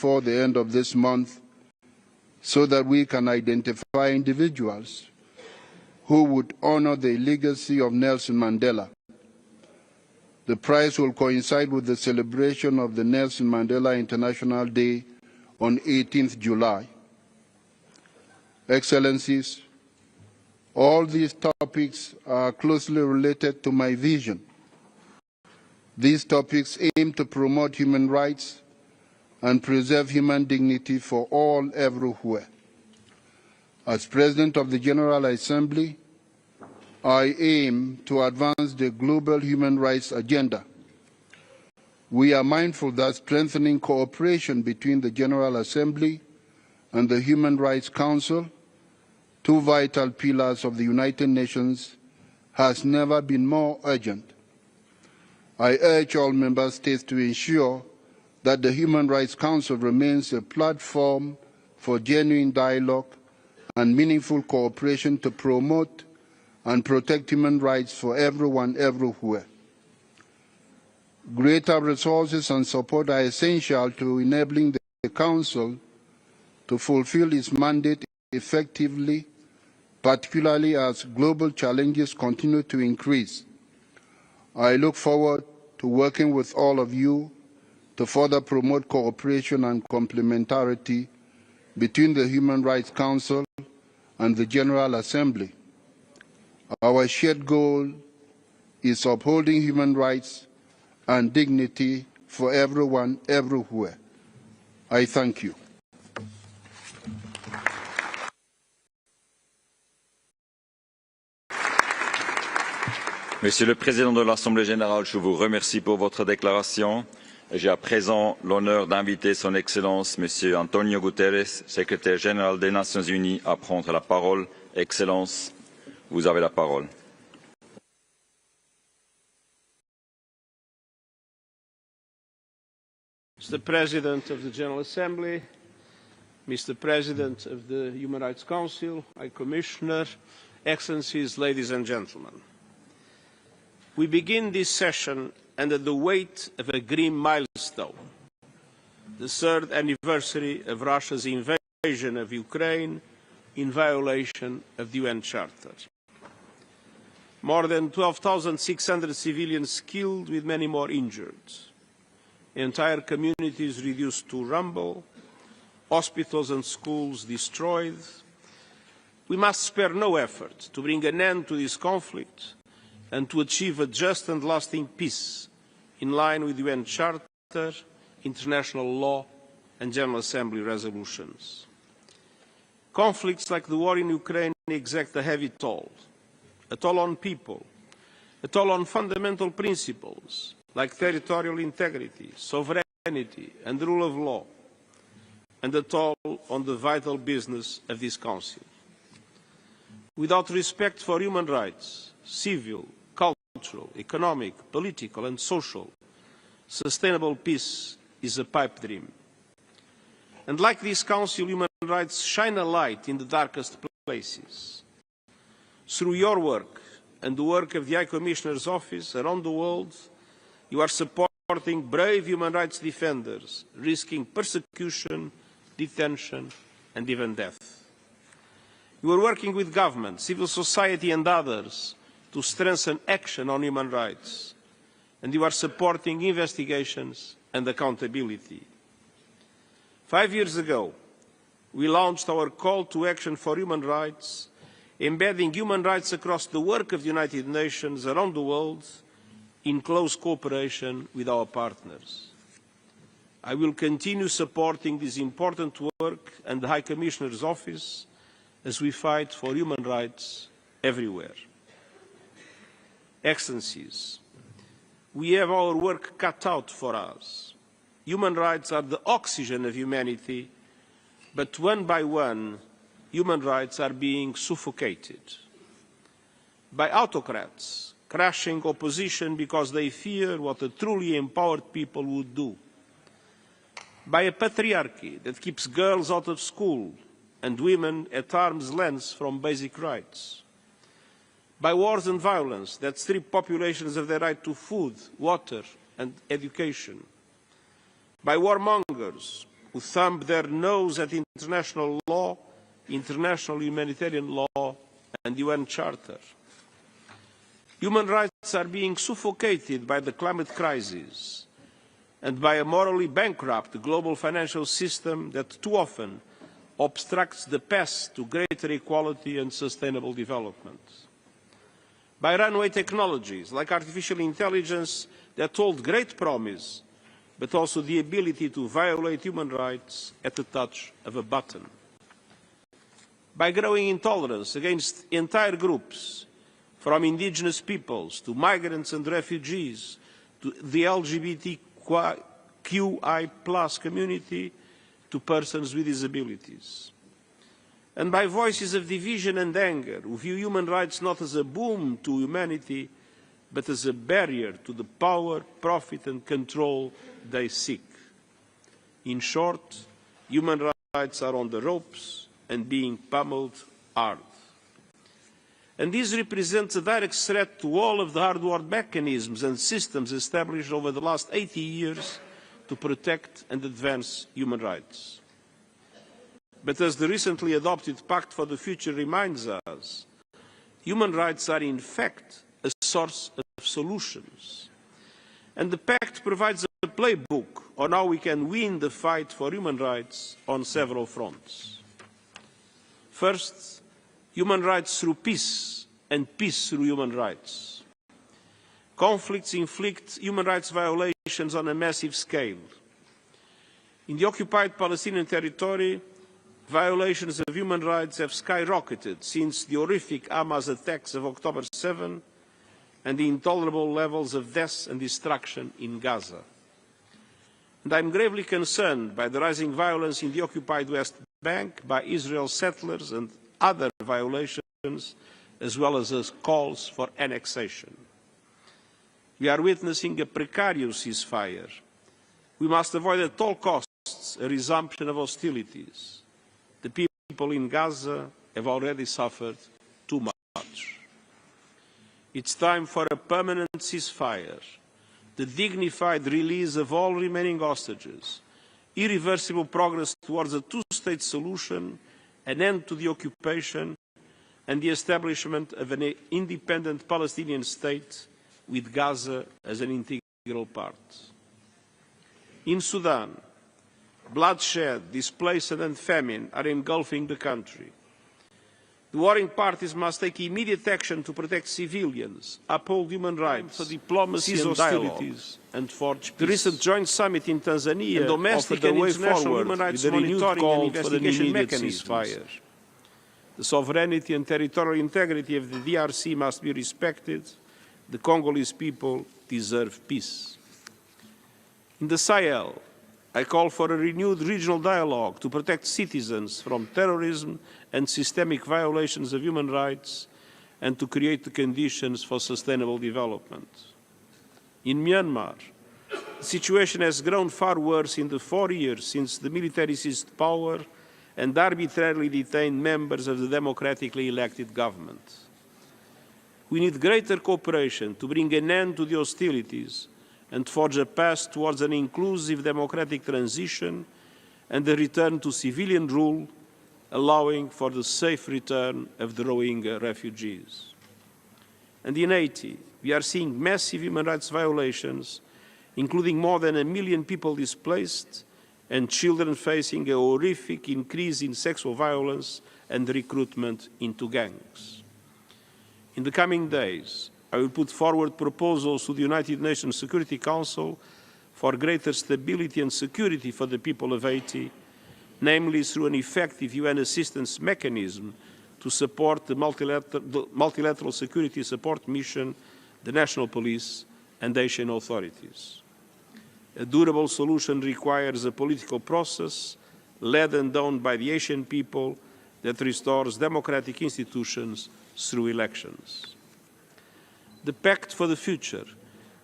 before the end of this month so that we can identify individuals who would honor the legacy of Nelson Mandela. The prize will coincide with the celebration of the Nelson Mandela International Day on 18th July. Excellencies, all these topics are closely related to my vision. These topics aim to promote human rights and preserve human dignity for all everywhere. As President of the General Assembly, I aim to advance the global human rights agenda. We are mindful that strengthening cooperation between the General Assembly and the Human Rights Council, two vital pillars of the United Nations, has never been more urgent. I urge all member states to ensure that the Human Rights Council remains a platform for genuine dialogue and meaningful cooperation to promote and protect human rights for everyone everywhere. Greater resources and support are essential to enabling the Council to fulfill its mandate effectively, particularly as global challenges continue to increase. I look forward to working with all of you to further promote cooperation and complementarity between the Human Rights Council and the General Assembly. Our shared goal is upholding human rights and dignity for everyone, everywhere. I thank you. Monsieur le Président de l'Assemblée générale, je vous remercie pour votre déclaration. J'ai à présent l'honneur d'inviter Son Excellence Monsieur Antonio Guterres, secrétaire général des Nations Unies, à prendre la parole. Excellence, vous avez la parole. Mr. President of the General Assembly, Mr. President of the Human Rights Council, High Commissioner, Excellencies, ladies and gentlemen. We begin this session under the weight of a grim milestone, the third anniversary of Russia's invasion of Ukraine in violation of the UN Charter. More than 12,600 civilians killed, with many more injured. Entire communities reduced to rubble, hospitals and schools destroyed. We must spare no effort to bring an end to this conflict and to achieve a just and lasting peace in line with the UN Charter, international law and General Assembly resolutions. Conflicts like the war in Ukraine exact a heavy toll on people, a toll on fundamental principles like territorial integrity, sovereignty and the rule of law, and a toll on the vital business of this Council. Without respect for human rights, civil, cultural, economic, political and social, sustainable peace is a pipe dream. And like this Council, human rights shine a light in the darkest places. Through your work and the work of the High Commissioner's Office around the world, you are supporting brave human rights defenders, risking persecution, detention and even death. You are working with government, civil society and others to strengthen action on human rights, and you are supporting investigations and accountability. 5 years ago, we launched our call to action for human rights, embedding human rights across the work of the United Nations around the world in close cooperation with our partners. I will continue supporting this important work and the High Commissioner's Office as we fight for human rights everywhere. Excellencies, we have our work cut out for us. Human rights are the oxygen of humanity, but one by one, human rights are being suffocated by autocrats, crushing opposition because they fear what a truly empowered people would do, by a patriarchy that keeps girls out of school and women at arm's length from basic rights, by wars and violence that strip populations of their right to food, water and education, by warmongers who thumb their nose at international law, international humanitarian law, and UN Charter. Human rights are being suffocated by the climate crisis and by a morally bankrupt global financial system that too often obstructs the path to greater equality and sustainable development. By runaway technologies like artificial intelligence that hold great promise, but also the ability to violate human rights at the touch of a button. By growing intolerance against entire groups, from indigenous peoples to migrants and refugees, to the LGBTQI+ community, to persons with disabilities. And by voices of division and anger, who view human rights not as a boon to humanity, but as a barrier to the power, profit and control they seek. In short, human rights are on the ropes and being pummeled hard. And this represents a direct threat to all of the hardware mechanisms and systems established over the last 80 years to protect and advance human rights. But as the recently adopted Pact for the Future reminds us, human rights are in fact a source of solutions. And the Pact provides a playbook on how we can win the fight for human rights on several fronts. First, human rights through peace and peace through human rights. Conflicts inflict human rights violations on a massive scale. In the occupied Palestinian territory, violations of human rights have skyrocketed since the horrific Hamas attacks of October 7 and the intolerable levels of death and destruction in Gaza. And I am gravely concerned by the rising violence in the occupied West Bank by Israel's settlers and other violations, as well as calls for annexation. We are witnessing a precarious ceasefire. We must avoid at all costs a resumption of hostilities. The people in Gaza have already suffered too much. It's time for a permanent ceasefire, the dignified release of all remaining hostages, irreversible progress towards a two-state solution, an end to the occupation, and the establishment of an independent Palestinian state with Gaza as an integral part. In Sudan, bloodshed, displacement and famine are engulfing the country. The warring parties must take immediate action to protect civilians, uphold human rights, for diplomacy and hostilities, and forge peace. The recent joint summit in Tanzania and domestic and international human rights monitoring and investigation mechanisms. The sovereignty and territorial integrity of the DRC must be respected. The Congolese people deserve peace. In the Sahel, I call for a renewed regional dialogue to protect citizens from terrorism and systemic violations of human rights and to create the conditions for sustainable development. In Myanmar, the situation has grown far worse in the 4 years since the military seized power and arbitrarily detained members of the democratically elected government. We need greater cooperation to bring an end to the hostilities and forge a path towards an inclusive democratic transition and the return to civilian rule, allowing for the safe return of the Rohingya refugees. And in Haiti, we are seeing massive human rights violations, including more than 1 million people displaced and children facing a horrific increase in sexual violence and recruitment into gangs. In the coming days, I will put forward proposals to the United Nations Security Council for greater stability and security for the people of Haiti, namely through an effective UN assistance mechanism to support the multilateral security support mission, the national police, and Haitian authorities. A durable solution requires a political process led and done by the Haitian people that restores democratic institutions through elections. The Pact for the Future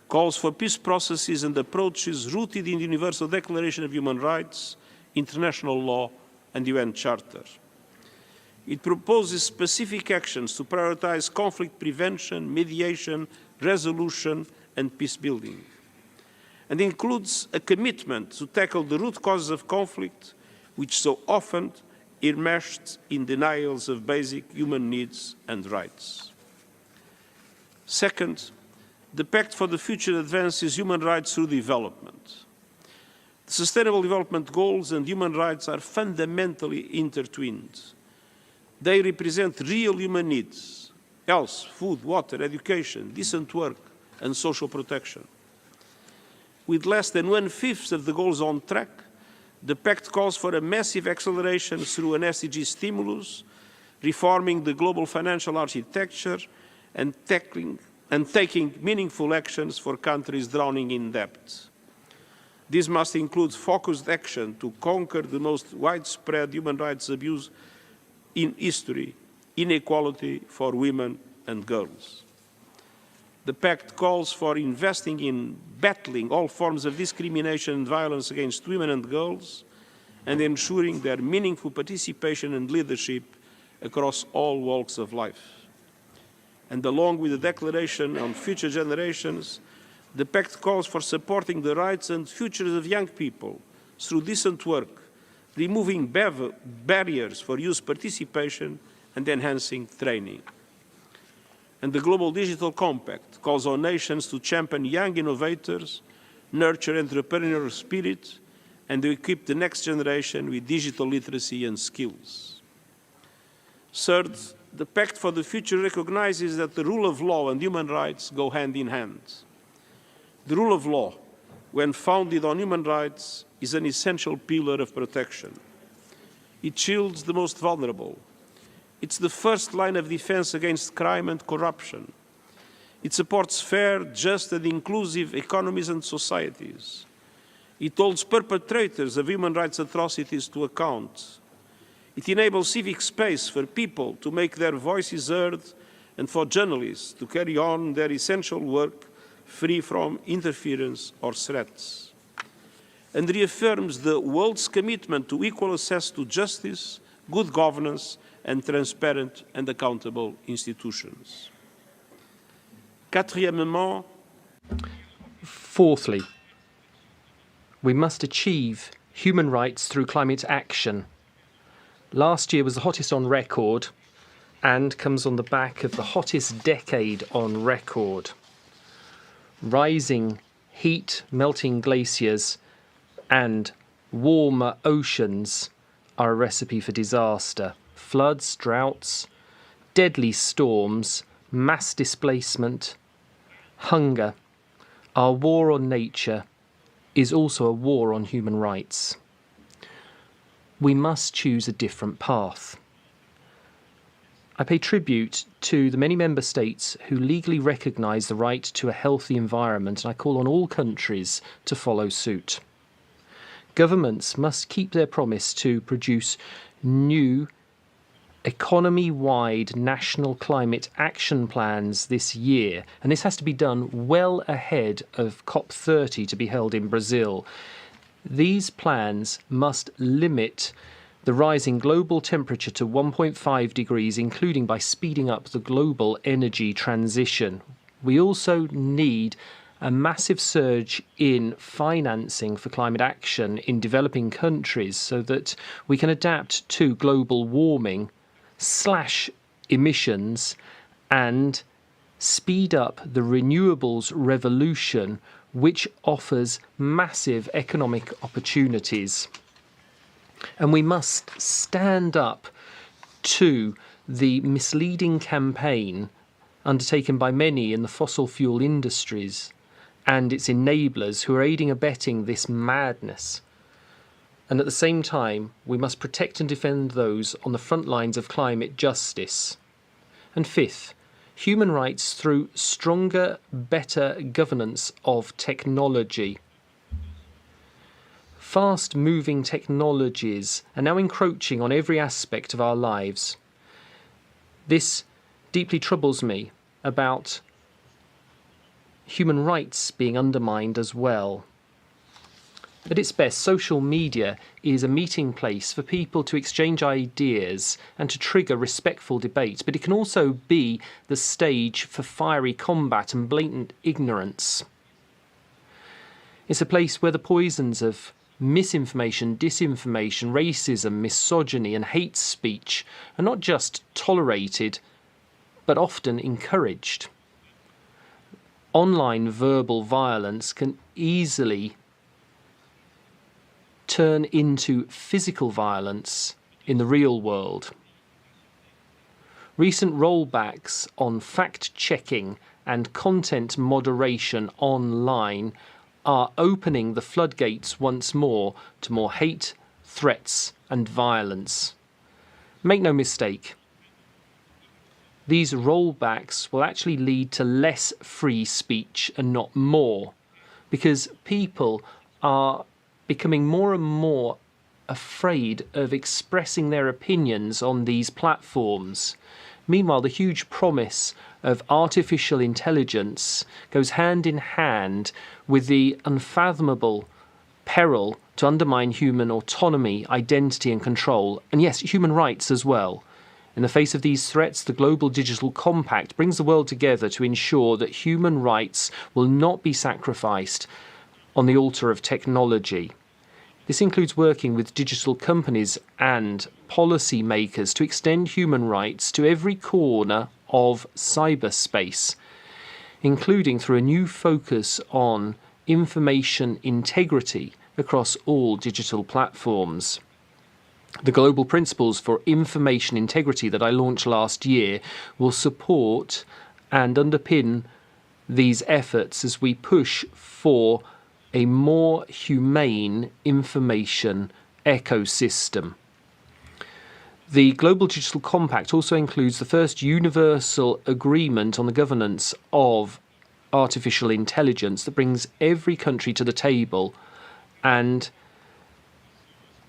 calls for peace processes and approaches rooted in the Universal Declaration of Human Rights, international law, and UN Charter. It proposes specific actions to prioritize conflict prevention, mediation, resolution, and peace building. and includes a commitment to tackle the root causes of conflict, which so often enmeshed in denials of basic human needs and rights. Second, the Pact for the Future advances human rights through development. The Sustainable Development Goals and human rights are fundamentally intertwined. They represent real human needs: health, food, water, education, decent work, and social protection. With less than 1/5 of the goals on track, the Pact calls for a massive acceleration through an SDG stimulus, reforming the global financial architecture, and taking meaningful actions for countries drowning in debt. This must include focused action to conquer the most widespread human rights abuse in history: inequality for women and girls. The Pact calls for investing in battling all forms of discrimination and violence against women and girls, and ensuring their meaningful participation and leadership across all walks of life. And along with the Declaration on Future Generations, the Pact calls for supporting the rights and futures of young people through decent work, removing barriers for youth participation and enhancing training. And the Global Digital Compact calls on nations to champion young innovators, nurture entrepreneurial spirit, and to equip the next generation with digital literacy and skills. Third, the Pact for the Future recognizes that the rule of law and human rights go hand in hand. The rule of law, when founded on human rights, is an essential pillar of protection. It shields the most vulnerable. It's the first line of defense against crime and corruption. It supports fair, just, and inclusive economies and societies. It holds perpetrators of human rights atrocities to account. It enables civic space for people to make their voices heard and for journalists to carry on their essential work free from interference or threats. And reaffirms the world's commitment to equal access to justice, good governance, and transparent and accountable institutions. Quatrièmement, fourthly, we must achieve human rights through climate action. Last year was the hottest on record and comes on the back of the hottest decade on record. Rising heat, melting glaciers, and warmer oceans are a recipe for disaster. Floods, droughts, deadly storms, mass displacement, hunger. Our war on nature is also a war on human rights. We must choose a different path. I pay tribute to the many member states who legally recognise the right to a healthy environment, and I call on all countries to follow suit. Governments must keep their promise to produce new economy-wide national climate action plans this year, and this has to be done well ahead of COP30 to be held in Brazil. These plans must limit the rising global temperature to 1.5 degrees, including by speeding up the global energy transition. We also need a massive surge in financing for climate action in developing countries so that we can adapt to global warming, slash emissions, and speed up the renewables revolution, which offers massive economic opportunities. And we must stand up to the misleading campaign undertaken by many in the fossil fuel industries and its enablers who are aiding and abetting this madness. And at the same time, we must protect and defend those on the front lines of climate justice. And fifth, human rights through stronger, better governance of technology. Fast-moving technologies are now encroaching on every aspect of our lives. This deeply troubles me about human rights being undermined as well. At its best, social media is a meeting place for people to exchange ideas and to trigger respectful debate, but it can also be the stage for fiery combat and blatant ignorance. It's a place where the poisons of misinformation, disinformation, racism, misogyny, and hate speech are not just tolerated, but often encouraged. Online verbal violence can easily turn into physical violence in the real world. Recent rollbacks on fact-checking and content moderation online are opening the floodgates once more to more hate, threats, and violence. Make no mistake, these rollbacks will actually lead to less free speech and not more, because people are becoming more and more afraid of expressing their opinions on these platforms. Meanwhile, the huge promise of artificial intelligence goes hand in hand with the unfathomable peril to undermine human autonomy, identity and control, and yes, human rights as well. In the face of these threats, the Global Digital Compact brings the world together to ensure that human rights will not be sacrificed on the altar of technology. This includes working with digital companies and policy makers to extend human rights to every corner of cyberspace, including through a new focus on information integrity across all digital platforms. The Global Principles for Information Integrity that I launched last year will support and underpin these efforts as we push for a more humane information ecosystem. The Global Digital Compact also includes the first universal agreement on the governance of artificial intelligence that brings every country to the table and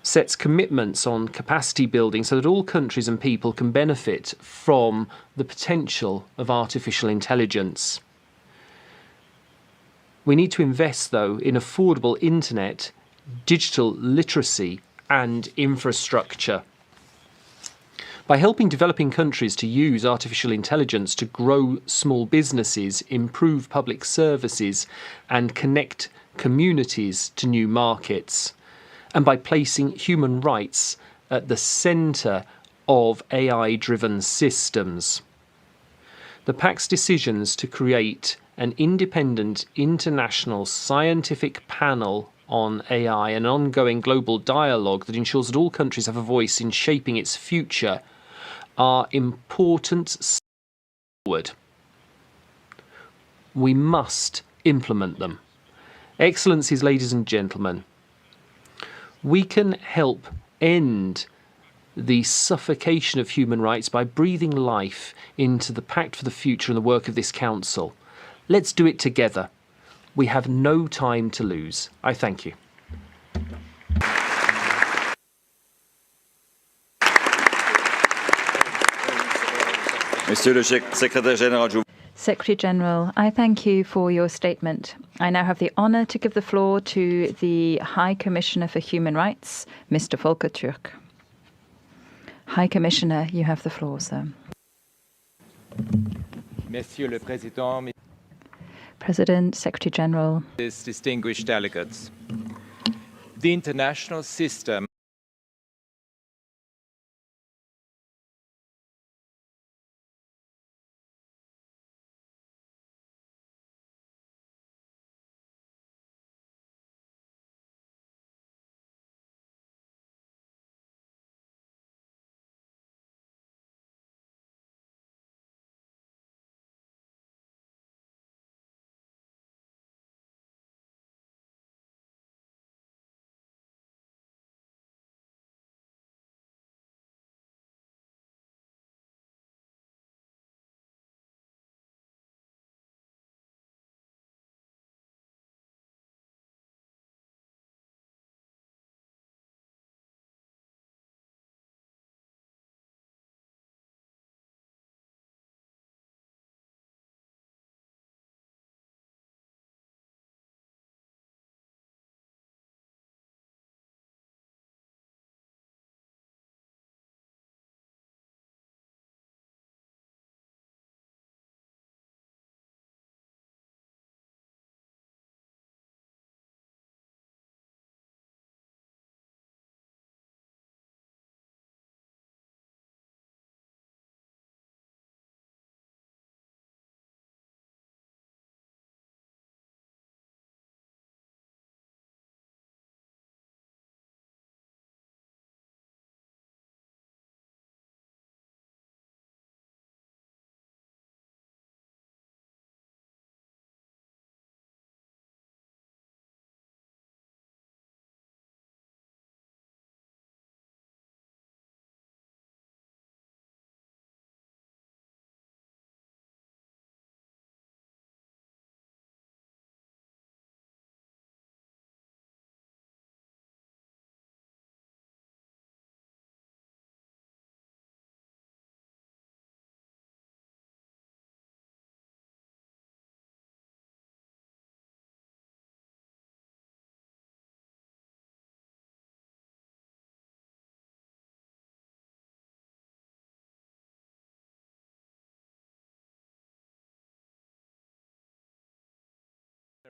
sets commitments on capacity building so that all countries and people can benefit from the potential of artificial intelligence. We need to invest, though, in affordable internet, digital literacy and infrastructure. By helping developing countries to use artificial intelligence to grow small businesses, improve public services and connect communities to new markets, and by placing human rights at the centre of AI-driven systems. The Pact's decisions to create an independent international scientific panel on AI and an ongoing global dialogue that ensures that all countries have a voice in shaping its future are important steps forward. We must implement them. Excellencies, ladies and gentlemen, we can help end the suffocation of human rights by breathing life into the Pact for the Future and the work of this Council. Let's do it together. We have no time to lose. I thank you. Monsieur le Secrétaire Général, Secretary General, I thank you for your statement. I now have the honour to give the floor to the High Commissioner for Human Rights, Mr. Volker Türk. High Commissioner, you have the floor, sir. Monsieur le Président, President, Secretary General, distinguished delegates, the international system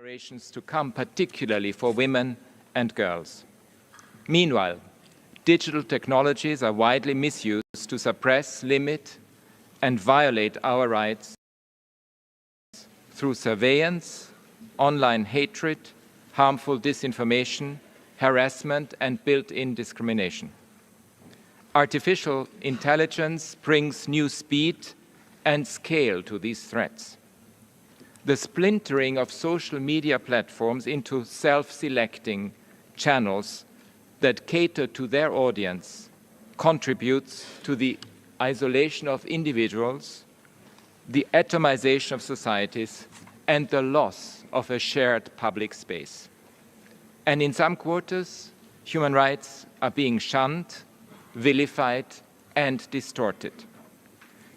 generations to come, particularly for women and girls. Meanwhile, digital technologies are widely misused to suppress, limit, and violate our rights through surveillance, online hatred, harmful disinformation, harassment, and built-in discrimination. Artificial intelligence brings new speed and scale to these threats. The splintering of social media platforms into self-selecting channels that cater to their audience contributes to the isolation of individuals, the atomization of societies, and the loss of a shared public space. And in some quarters, human rights are being shunned, vilified, and distorted.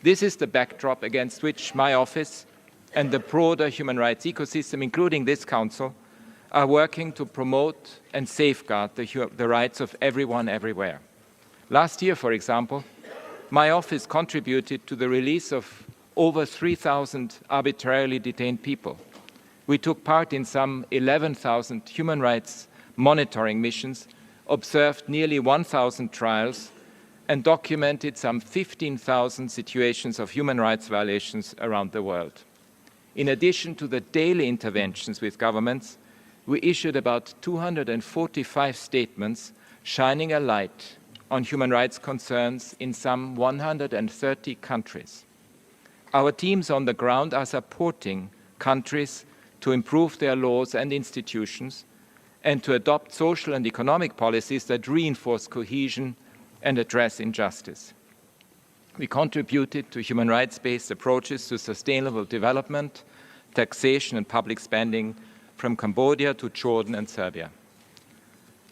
This is the backdrop against which my office and the broader human rights ecosystem, including this Council, are working to promote and safeguard the rights of everyone everywhere. Last year, for example, my office contributed to the release of over 3,000 arbitrarily detained people. We took part in some 11,000 human rights monitoring missions, observed nearly 1,000 trials, and documented some 15,000 situations of human rights violations around the world. In addition to the daily interventions with governments, we issued about 245 statements shining a light on human rights concerns in some 130 countries. Our teams on the ground are supporting countries to improve their laws and institutions and to adopt social and economic policies that reinforce cohesion and address injustice. We contributed to human rights-based approaches to sustainable development, taxation and public spending from Cambodia to Jordan and Serbia.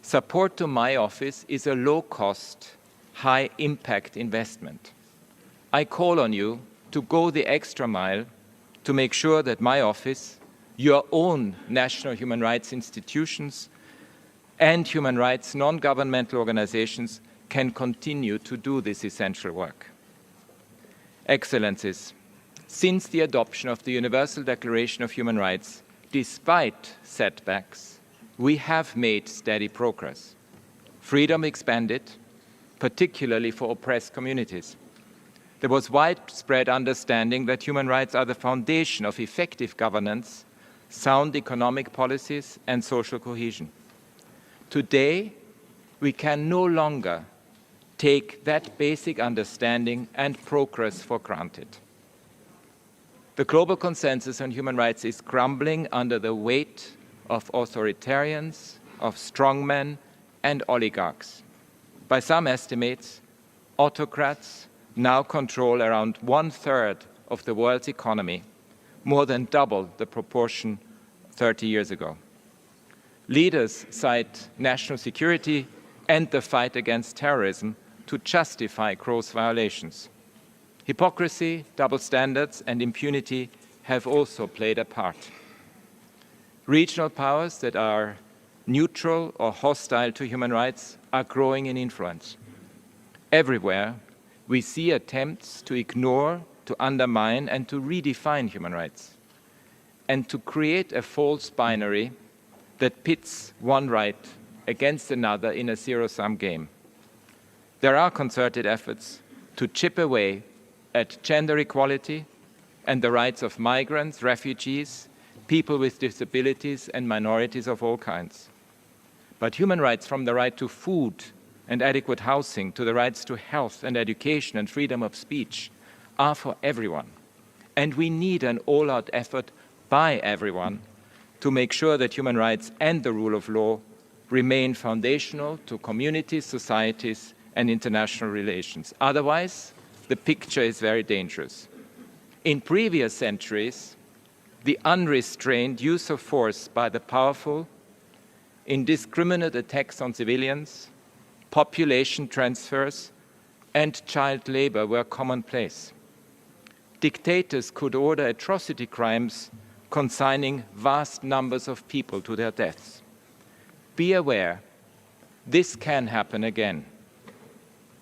Support to my office is a low-cost, high-impact investment. I call on you to go the extra mile to make sure that my office, your own national human rights institutions, and human rights non-governmental organizations can continue to do this essential work. Excellencies, since the adoption of the Universal Declaration of Human Rights, despite setbacks, we have made steady progress. Freedom expanded, particularly for oppressed communities. There was widespread understanding that human rights are the foundation of effective governance, sound economic policies, and social cohesion. Today, we can no longer take that basic understanding and progress for granted. The global consensus on human rights is crumbling under the weight of authoritarians, of strongmen, and oligarchs. By some estimates, autocrats now control around 1/3 of the world's economy, more than double the proportion 30 years ago. Leaders cite national security and the fight against terrorism to justify gross violations. Hypocrisy, double standards, and impunity have also played a part. Regional powers that are neutral or hostile to human rights are growing in influence. Everywhere, we see attempts to ignore, to undermine, and to redefine human rights, and to create a false binary that pits one right against another in a zero-sum game. There are concerted efforts to chip away at gender equality and the rights of migrants, refugees, people with disabilities, and minorities of all kinds. But human rights, from the right to food and adequate housing to the rights to health and education and freedom of speech, are for everyone. And we need an all-out effort by everyone to make sure that human rights and the rule of law remain foundational to communities, societies, and international relations. Otherwise, the picture is very dangerous. In previous centuries, the unrestrained use of force by the powerful, indiscriminate attacks on civilians, population transfers, and child labor were commonplace. Dictators could order atrocity crimes consigning vast numbers of people to their deaths. Be aware, this can happen again.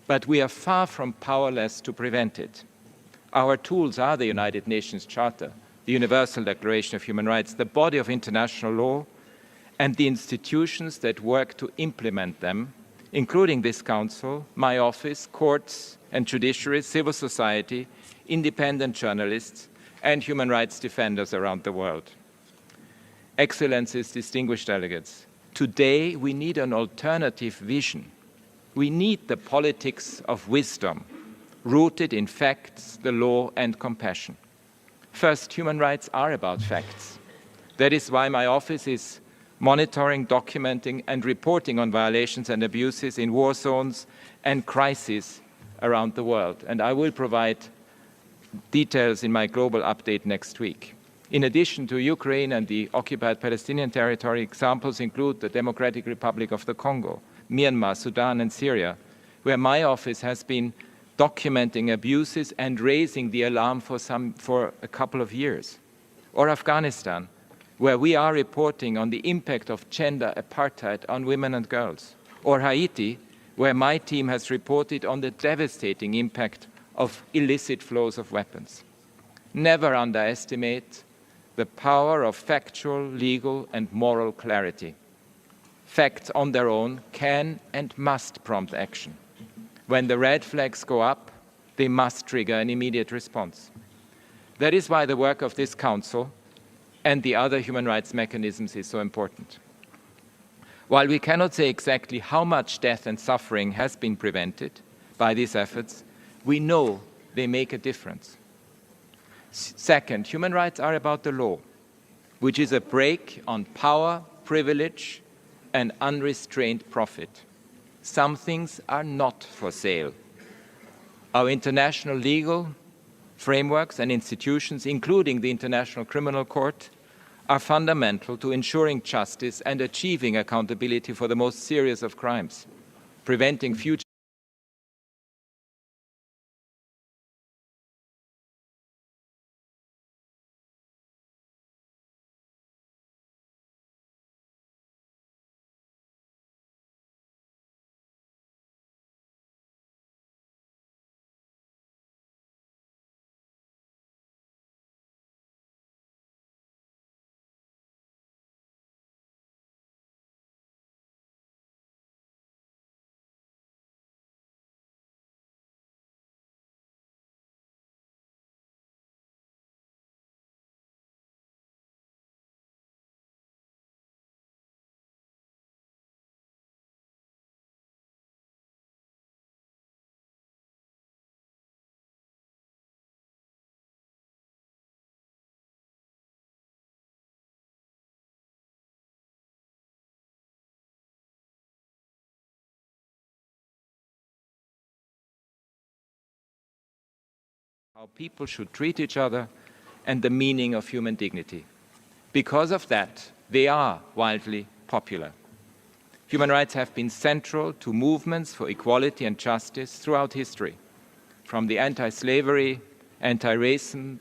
But we are far from powerless to prevent it. Our tools are the United Nations Charter, the Universal Declaration of Human Rights, the body of international law, and the institutions that work to implement them, including this Council, my office, courts and judiciaries, civil society, independent journalists, and human rights defenders around the world. Excellencies, distinguished delegates, today we need an alternative vision. We need the politics of wisdom, rooted in facts, the law, and compassion. First, human rights are about facts. That is why my office is monitoring, documenting, and reporting on violations and abuses in war zones and crises around the world. And I will provide details in my global update next week. In addition to Ukraine and the occupied Palestinian territory, examples include the Democratic Republic of the Congo, Myanmar, Sudan, and Syria, where my office has been documenting abuses and raising the alarm for a couple of years. Or Afghanistan, where we are reporting on the impact of gender apartheid on women and girls. Or Haiti, where my team has reported on the devastating impact of illicit flows of weapons. Never underestimate the power of factual, legal, and moral clarity. Facts on their own can and must prompt action. When the red flags go up, they must trigger an immediate response. That is why the work of this Council and the other human rights mechanisms is so important. While we cannot say exactly how much death and suffering has been prevented by these efforts, we know they make a difference. Second, human rights are about the law, which is a brake on power, privilege, and unrestrained profit. Some things are not for sale. Our international legal frameworks and institutions, including the International Criminal Court, are fundamental to ensuring justice and achieving accountability for the most serious of crimes, preventing future how people should treat each other and the meaning of human dignity. Because of that, they are wildly popular. Human rights have been central to movements for equality and justice throughout history, from the anti-slavery, anti-racism,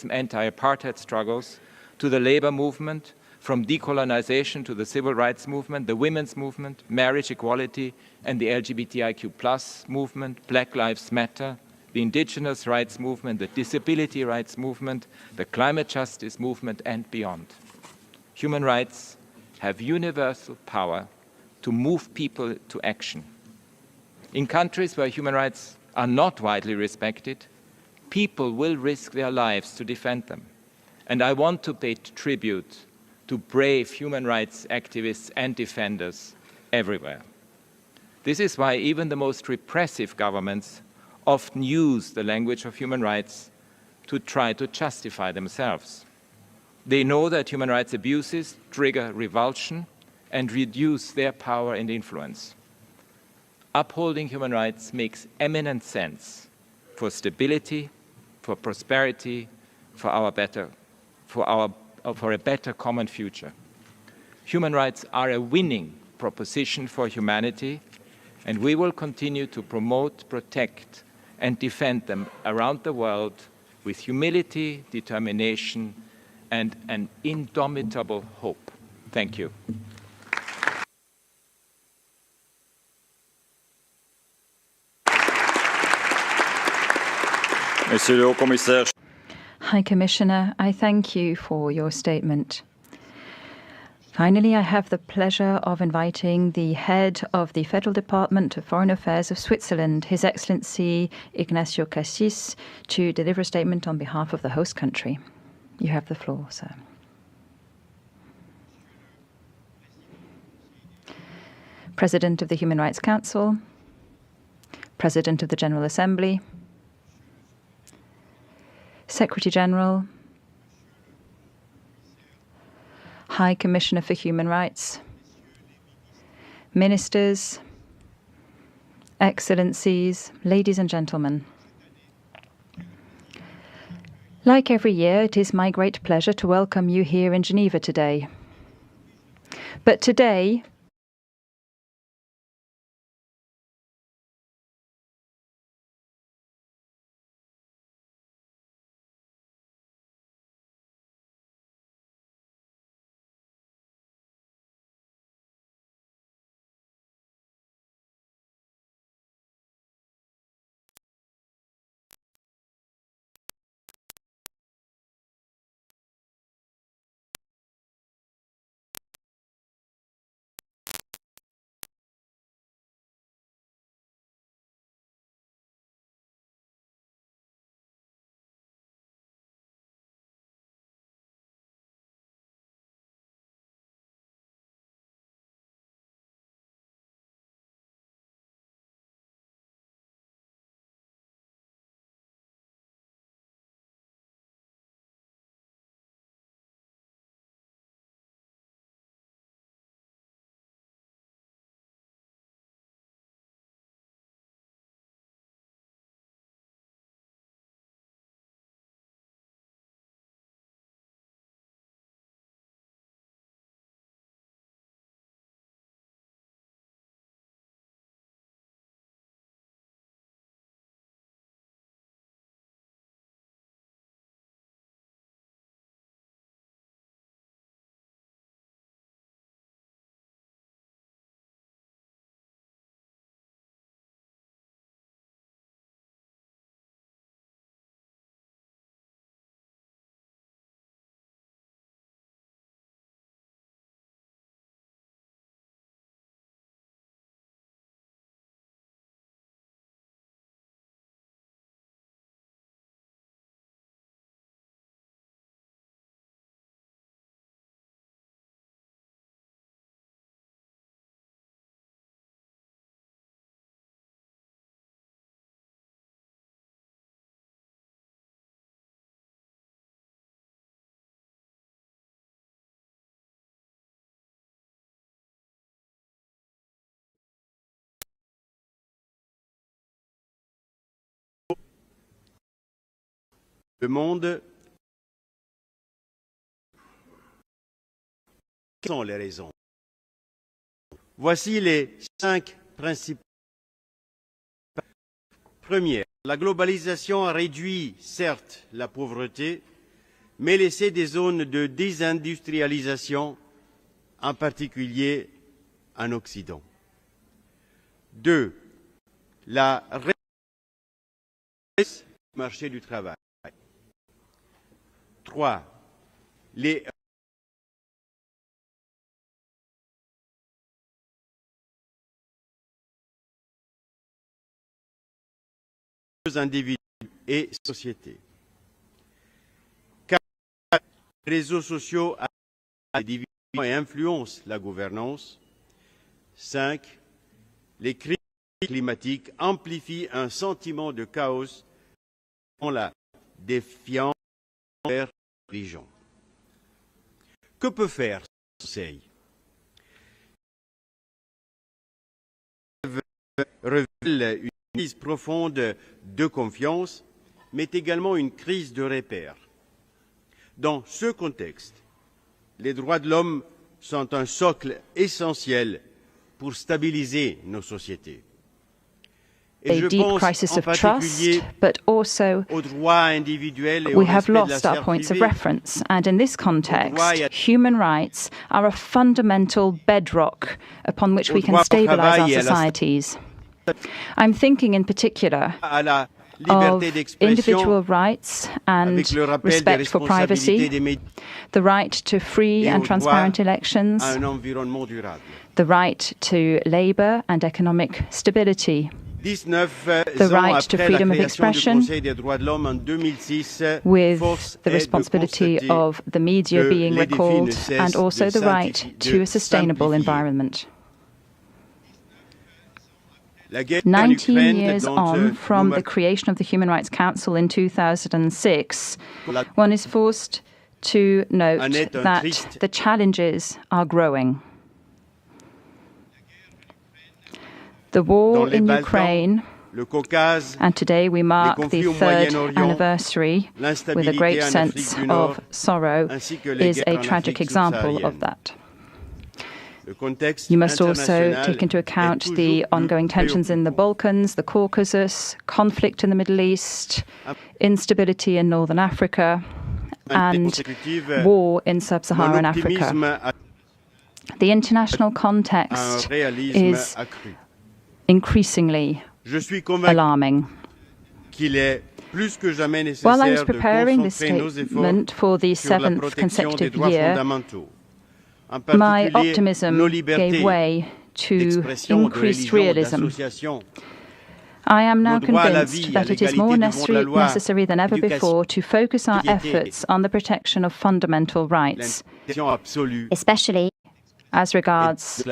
anti-apartheid struggles to the labor movement, from decolonization to the civil rights movement, the women's movement, marriage equality, and the LGBTIQ+ movement, Black Lives Matter, the indigenous rights movement, the disability rights movement, the climate justice movement, and beyond. Human rights have universal power to move people to action. In countries where human rights are not widely respected, people will risk their lives to defend them. And I want to pay tribute to brave human rights activists and defenders everywhere. This is why even the most repressive governments often use the language of human rights to try to justify themselves. They know that human rights abuses trigger revulsion and reduce their power and influence. Upholding human rights makes eminent sense for stability, for prosperity, for a better common future. Human rights are a winning proposition for humanity, and we will continue to promote, protect, and defend them around the world with humility, determination, and an indomitable hope. Thank you. Monsieur le Haut-Commissaire. High Commissioner, I thank you for your statement. Finally, I have the pleasure of inviting the head of the Federal Department of Foreign Affairs of Switzerland, His Excellency Ignacio Cassis, to deliver a statement on behalf of the host country. You have the floor, sir. President of the Human Rights Council, President of the General Assembly, Secretary General, High Commissioner for Human Rights, Ministers, Excellencies, ladies and gentlemen. Like every year, it is my great pleasure to welcome you here in Geneva today. But today, le monde. Quelles sont les raisons? Voici les 5 principales. Première, la globalisation a réduit, certes, la pauvreté, mais laissé des zones de désindustrialisation, en particulier en Occident. 2, la réduction du marché du travail. 3, les individus et sociétés. 4, les réseaux sociaux à division et influencent la gouvernance. 5, les crises climatiques amplifient un sentiment de chaos dans la défiance envers les gens. Que peut faire ce Conseil? Révèle une crise profonde de confiance, mais également une crise de repères. Dans ce contexte, les droits de l'homme sont un socle essentiel pour stabiliser nos sociétés. A deep crisis of trust, but also we have lost our points of reference. And in this context, human rights are a fundamental bedrock upon which we can stabilize our societies. I'm thinking in particular of individual rights and respect for privacy, the right to free and transparent elections, the right to labour and economic stability, the right to freedom of expression, with the responsibility of the media being recalled, and also the right to a sustainable environment. 19 years on from the creation of the Human Rights Council in 2006, one is forced to note that the challenges are growing. The war in Ukraine, and today we mark the third anniversary with a great sense of sorrow, is a tragic example of that. You must also take into account the ongoing tensions in the Balkans, the Caucasus, conflict in the Middle East, instability in Northern Africa, and war in sub-Saharan Africa. The international context is increasingly alarming. While I was preparing this statement for the seventh consecutive year, my optimism gave way to increased realism. I am now convinced that it is more necessary than ever before to focus our efforts on the protection of fundamental rights, especially as regards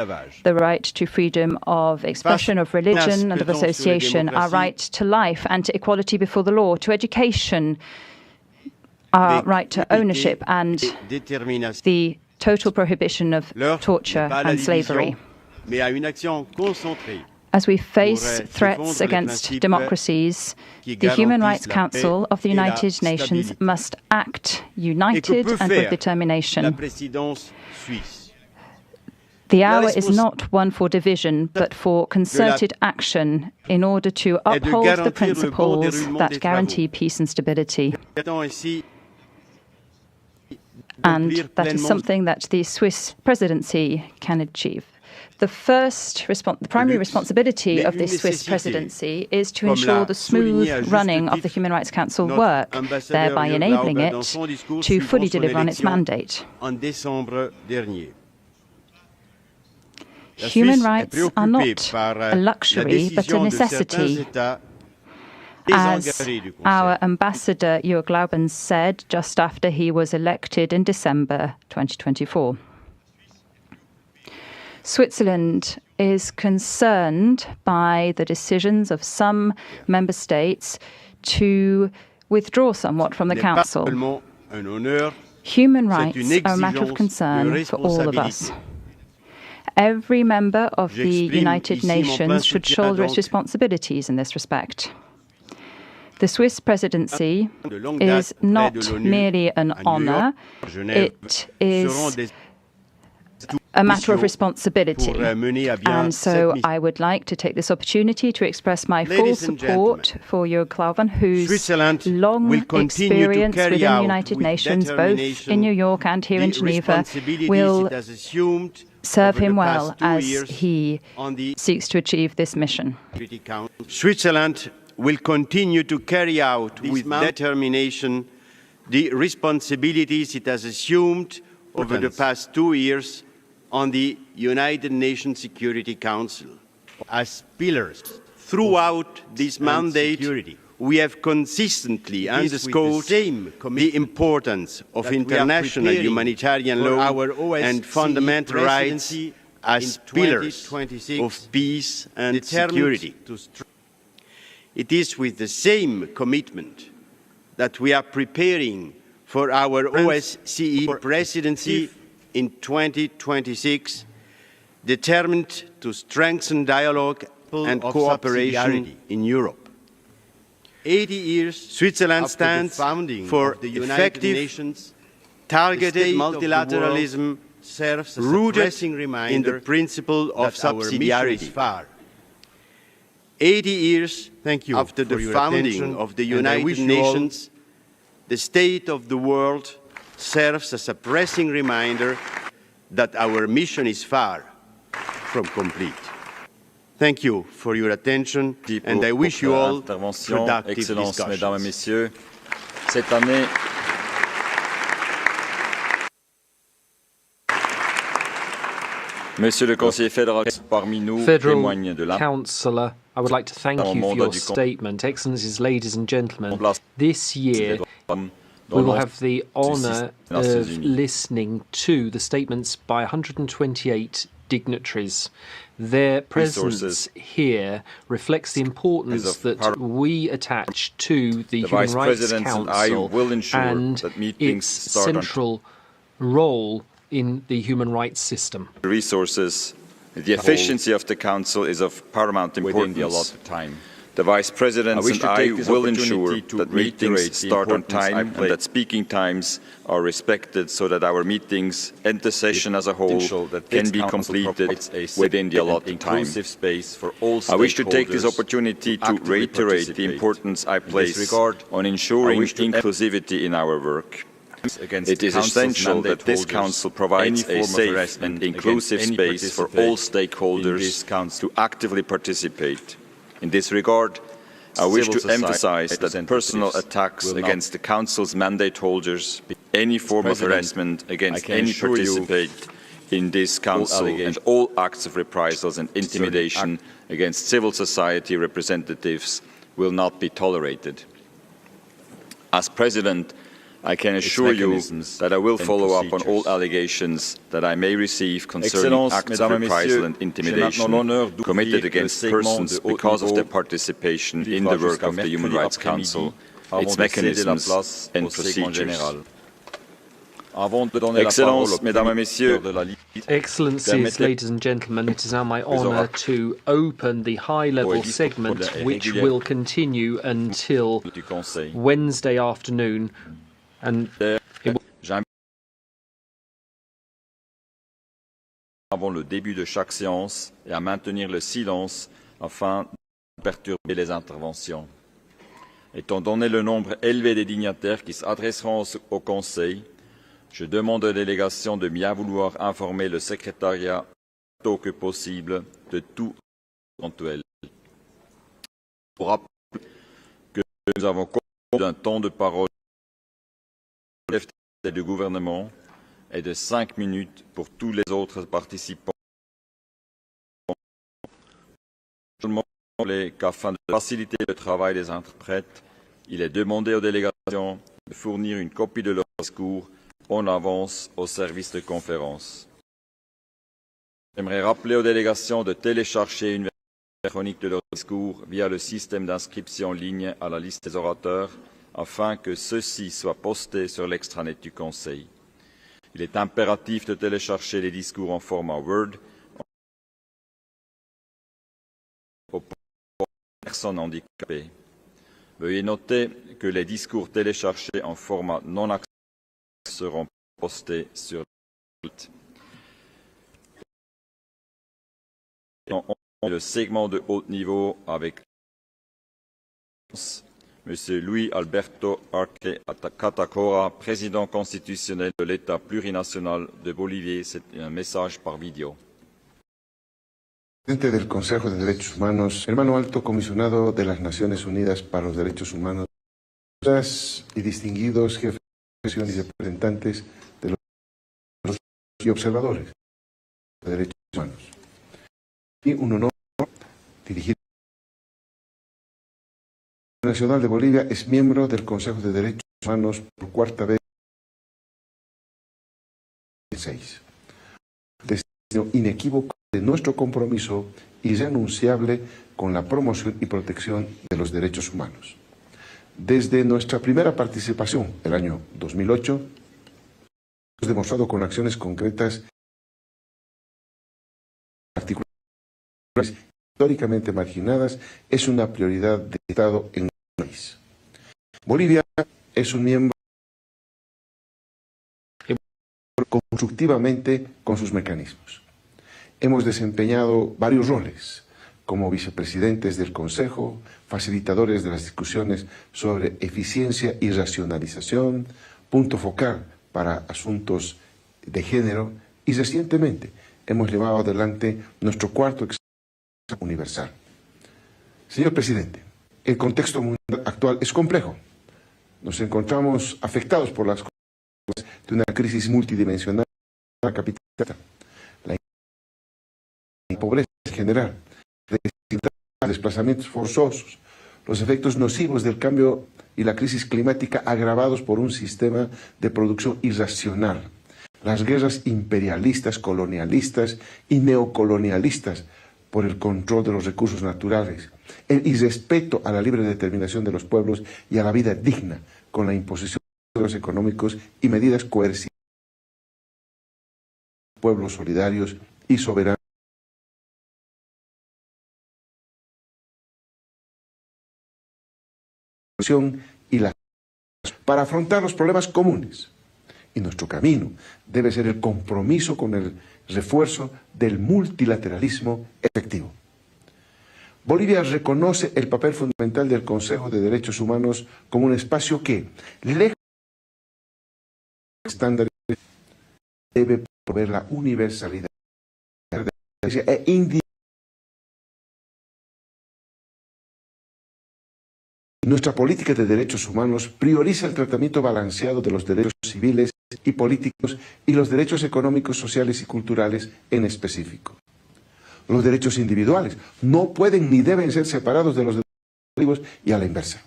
the right to freedom of expression, of religion and of association, our right to life and to equality before the law, to education, our right to ownership, and the total prohibition of torture and slavery. As we face threats against democracies, the Human Rights Council of the United Nations must act united and with determination. The hour is not one for division, but for concerted action in order to uphold the principles that guarantee peace and stability. And that is something that the Swiss presidency can achieve. The primary responsibility of the Swiss presidency is to ensure the smooth running of the Human Rights Council work, thereby enabling it to fully deliver on its mandate. Human rights are not a luxury, but a necessity. As our ambassador Jörg Glaubens said just after he was elected in December 2024. Switzerland is concerned by the decisions of some member states to withdraw somewhat from the Council. Human rights are a matter of concern for all of us. Every member of the United Nations should shoulder its responsibilities in this respect. The Swiss presidency is not merely an honour, it is a matter of responsibility. And so I would like to take this opportunity to express my full support for Jörg Glaubens, whose long experience within the United Nations, both in New York and here in Geneva, will serve him well as he seeks to achieve this mission. Switzerland will continue to carry out with determination the responsibilities it has assumed over the past 2 years on the United Nations Security Council. As pillars throughout this mandate, we have consistently underscored the importance of international humanitarian law and fundamental rights as pillars of peace and security. It is with the same commitment that we are preparing for our OSCE presidency in 2026, determined to strengthen dialogue and cooperation in Europe. 80 years Switzerland stands for effective, targeted multilateralism rooted in the principle of subsidiarity. 80 years after the founding of the United Nations, the state of the world serves as a pressing reminder that our mission is far from complete. Thank you for your attention, and I wish you all productive Excellences, discussions. Mesdames et Messieurs, cette année, Monsieur le conseiller fédéral parmi nous témoigne de Federal Councillor, I would like to thank you for your statement. Excellencies, ladies and gentlemen, this year we will have the honour of listening to the statements by 128 dignitaries. Their presence here reflects the importance that we attach to the Human Rights Council and its central role in the human rights system. Resources, the efficiency of the Council is of paramount importance. Within the allotted time. The Vice President and I will ensure that meetings start on time and that speaking times are respected so that our meetings and the session as a whole can be completed within the allotted time. I wish to take this opportunity to reiterate the importance I place on ensuring inclusivity in our work. It is essential that this Council provides a safe and inclusive space for all stakeholders to actively participate. In this regard, I wish to emphasize that personal attacks against the Council's mandate holders, any form of harassment against any participant in this Council, and all acts of reprisals and intimidation against civil society representatives will not be tolerated. As President, I can assure you that I will follow up on all allegations that I may receive concerning acts of reprisal and intimidation committed against persons because of their participation in the work of the Human Rights Council, its mechanisms and procedures. Excellences, Mesdames et Messieurs, Excellencies, ladies and gentlemen, it is now my honour to open the high-level segment, which will continue until Wednesday afternoon. And avant le début de chaque séance et à maintenir le silence afin de perturber les interventions. Étant donné le nombre élevé des dignitaires qui s'adresseront au Conseil, je demande aux délégations de bien vouloir informer le secrétariat tôt que possible de tout éventuel. Pour rappeler que nous avons convenu d'un temps de parole du gouvernement et de 5 minutes pour tous les autres participants. Qu'afin de faciliter le travail des interprètes, il est demandé aux délégations de fournir une copie de leur discours en avance au service de conférence. J'aimerais rappeler aux délégations de télécharger une version électronique de leur discours via le système d'inscription en ligne à la liste des orateurs, afin que ceux-ci soient postés sur l'extranet du Conseil. Il est impératif de télécharger les discours en format Word pour les personnes handicapées. Veuillez noter que les discours téléchargés en format non accessible seront postés sur le site. Le segment de haut niveau avec Monsieur Luis Alberto Arque Catacora, président constitutionnel de l'État plurinational de Bolivie, c'est un message par vidéo. Presidente del Consejo de Derechos Humanos, hermano alto comisionado de las Naciones Unidas para los Derechos Humanos, y distinguidos jefes de y representantes de los y observadores de derechos humanos. Y un honor dirigir. El Nacional de Bolivia es miembro del Consejo de Derechos Humanos por cuarta vez. 6. Testimonio inequívoco de nuestro compromiso irrenunciable con la promoción y protección de los derechos humanos. Desde nuestra primera participación, el año 2008, hemos demostrado con acciones concretas particulares históricamente marginadas es una prioridad de Estado en nuestro país. Bolivia es un miembro constructivamente con sus mecanismos. Hemos desempeñado varios roles como vicepresidentes del Consejo, facilitadores de las discusiones sobre eficiencia y racionalización, punto focal para asuntos de género y recientemente hemos llevado adelante nuestro cuarto universal. Señor presidente, el contexto mundial actual es complejo. Nos encontramos afectados por las consecuencias de una crisis multidimensional capitalista, la pobreza en general, desplazamientos forzosos, los efectos nocivos del cambio y la crisis climática agravados por un sistema de producción irracional, las guerras imperialistas, colonialistas y neocolonialistas por el control de los recursos naturales, el irrespeto a la libre determinación de los pueblos y a la vida digna con la imposición de los económicos y medidas coercitivas de pueblos solidarios y soberanos. Y la para afrontar los problemas comunes. Y nuestro camino debe ser el compromiso con el refuerzo del multilateralismo efectivo. Bolivia reconoce el papel fundamental del Consejo de Derechos Humanos como un espacio que, lejos de estándares, debe promover la universalidad e individualidad. Nuestra política de derechos humanos prioriza el tratamiento balanceado de los derechos civiles y políticos y los derechos económicos, sociales y culturales en específico. Los derechos individuales no pueden ni deben ser separados de los derechos colectivos y a la inversa.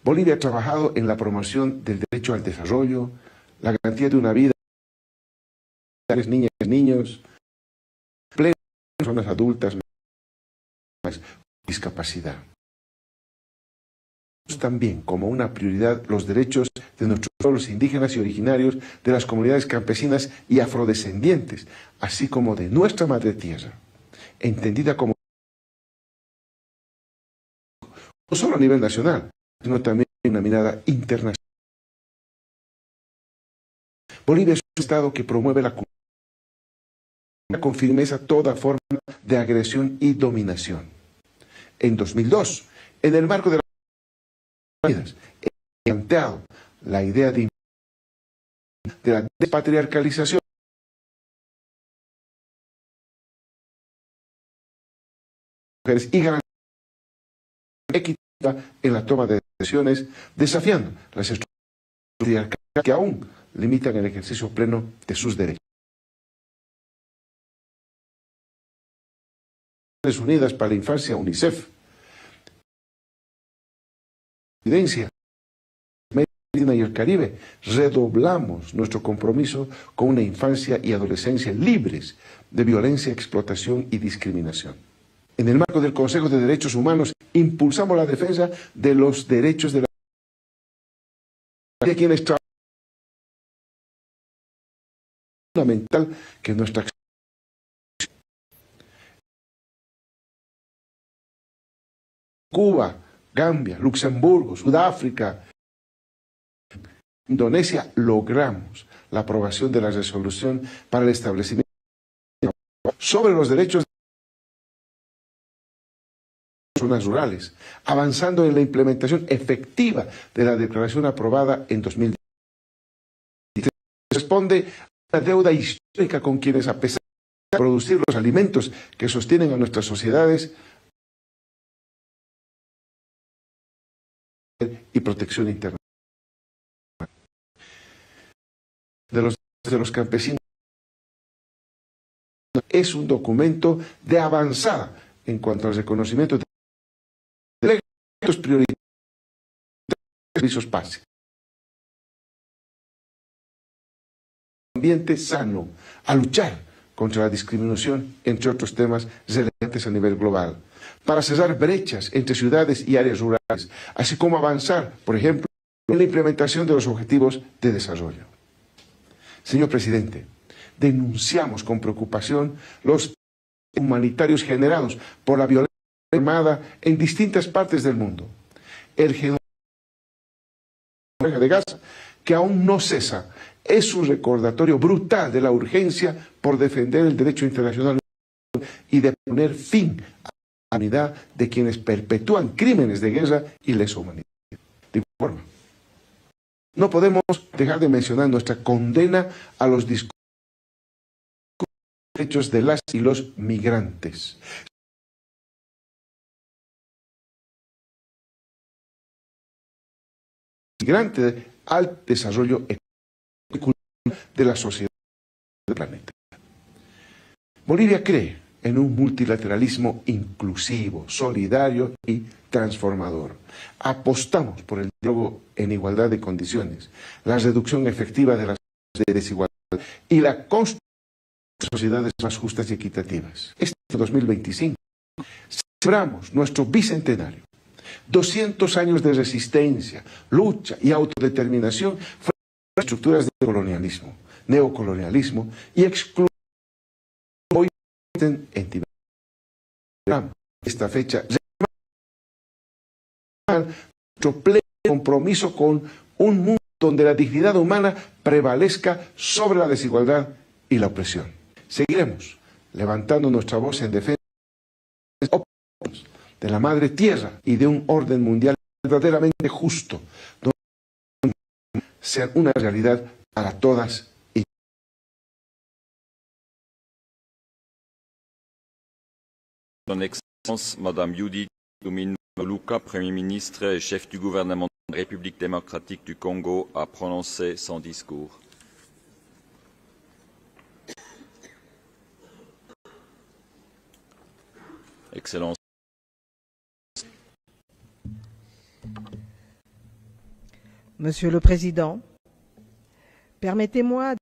Bolivia ha trabajado en la promoción del derecho al desarrollo, la garantía de una vida para niñas y niños, plenas personas adultas con discapacidad. También como una prioridad los derechos de nuestros pueblos indígenas y originarios, de las comunidades campesinas y afrodescendientes, así como de nuestra madre tierra, entendida como no solo a nivel nacional, sino también en una mirada internacional. Bolivia es un Estado que promueve la cultura con firmeza toda forma de agresión y dominación. En 2002, en el marco de la he planteado la idea de la despatriarcalización de mujeres y garantía equitativa en la toma de decisiones, desafiando las estructuras que aún limitan el ejercicio pleno de sus derechos. Naciones Unidas para la Infancia, UNICEF, y el Caribe, redoblamos nuestro compromiso con una infancia y adolescencia libres de violencia, explotación y discriminación. En el marco del Consejo de Derechos Humanos, impulsamos la defensa de los derechos de quienes trabajan. Es fundamental que nuestra acción Cuba, Gambia, Luxemburgo, Sudáfrica, Indonesia, logramos la aprobación de la resolución para el establecimiento sobre los derechos de las zonas rurales, avanzando en la implementación efectiva de la declaración aprobada en 2010. Responde a una deuda histórica con quienes, a pesar de producir los alimentos que sostienen a nuestras sociedades, y protección interna de los campesinos es un documento de avanzada en cuanto al reconocimiento de los prioritarios de servicios básicos, ambiente sano, a luchar contra la discriminación, entre otros temas relevantes a nivel global, para cerrar brechas entre ciudades y áreas rurales, así como avanzar, por ejemplo, en la implementación de los objetivos de desarrollo. Señor presidente, denunciamos con preocupación los humanitarios generados por la violencia armada en distintas partes del mundo. El genocidio de Gaza, que aún no cesa, es un recordatorio brutal de la urgencia por defender el derecho internacional y de poner fin a la impunidad de quienes perpetúan crímenes de guerra y lesa humanidad. De igual forma, no podemos dejar de mencionar nuestra condena a los discursos derechos de las y los migrantes. Migrante al desarrollo económico de la sociedad del planeta. Bolivia cree en un multilateralismo inclusivo, solidario y transformador. Apostamos por el diálogo en igualdad de condiciones, la reducción efectiva de las desigualdades y la construcción de sociedades más justas y equitativas. Este 2025 celebramos nuestro bicentenario. 200 años de resistencia, lucha y autodeterminación frente a estructuras de colonialismo, neocolonialismo y exclusión. Hoy en esta fecha nuestro pleno compromiso con un mundo donde la dignidad humana prevalezca sobre la desigualdad y la opresión. Seguiremos levantando nuestra voz en defensa de la madre tierra y de un orden mundial verdaderamente justo, donde sean una realidad para todas y Son Excellence, Madame Judith Luka, Premier ministre et chef du gouvernement de la République démocratique du Congo, a prononcé son discours. Excellence. Monsieur le Président, permettez-moi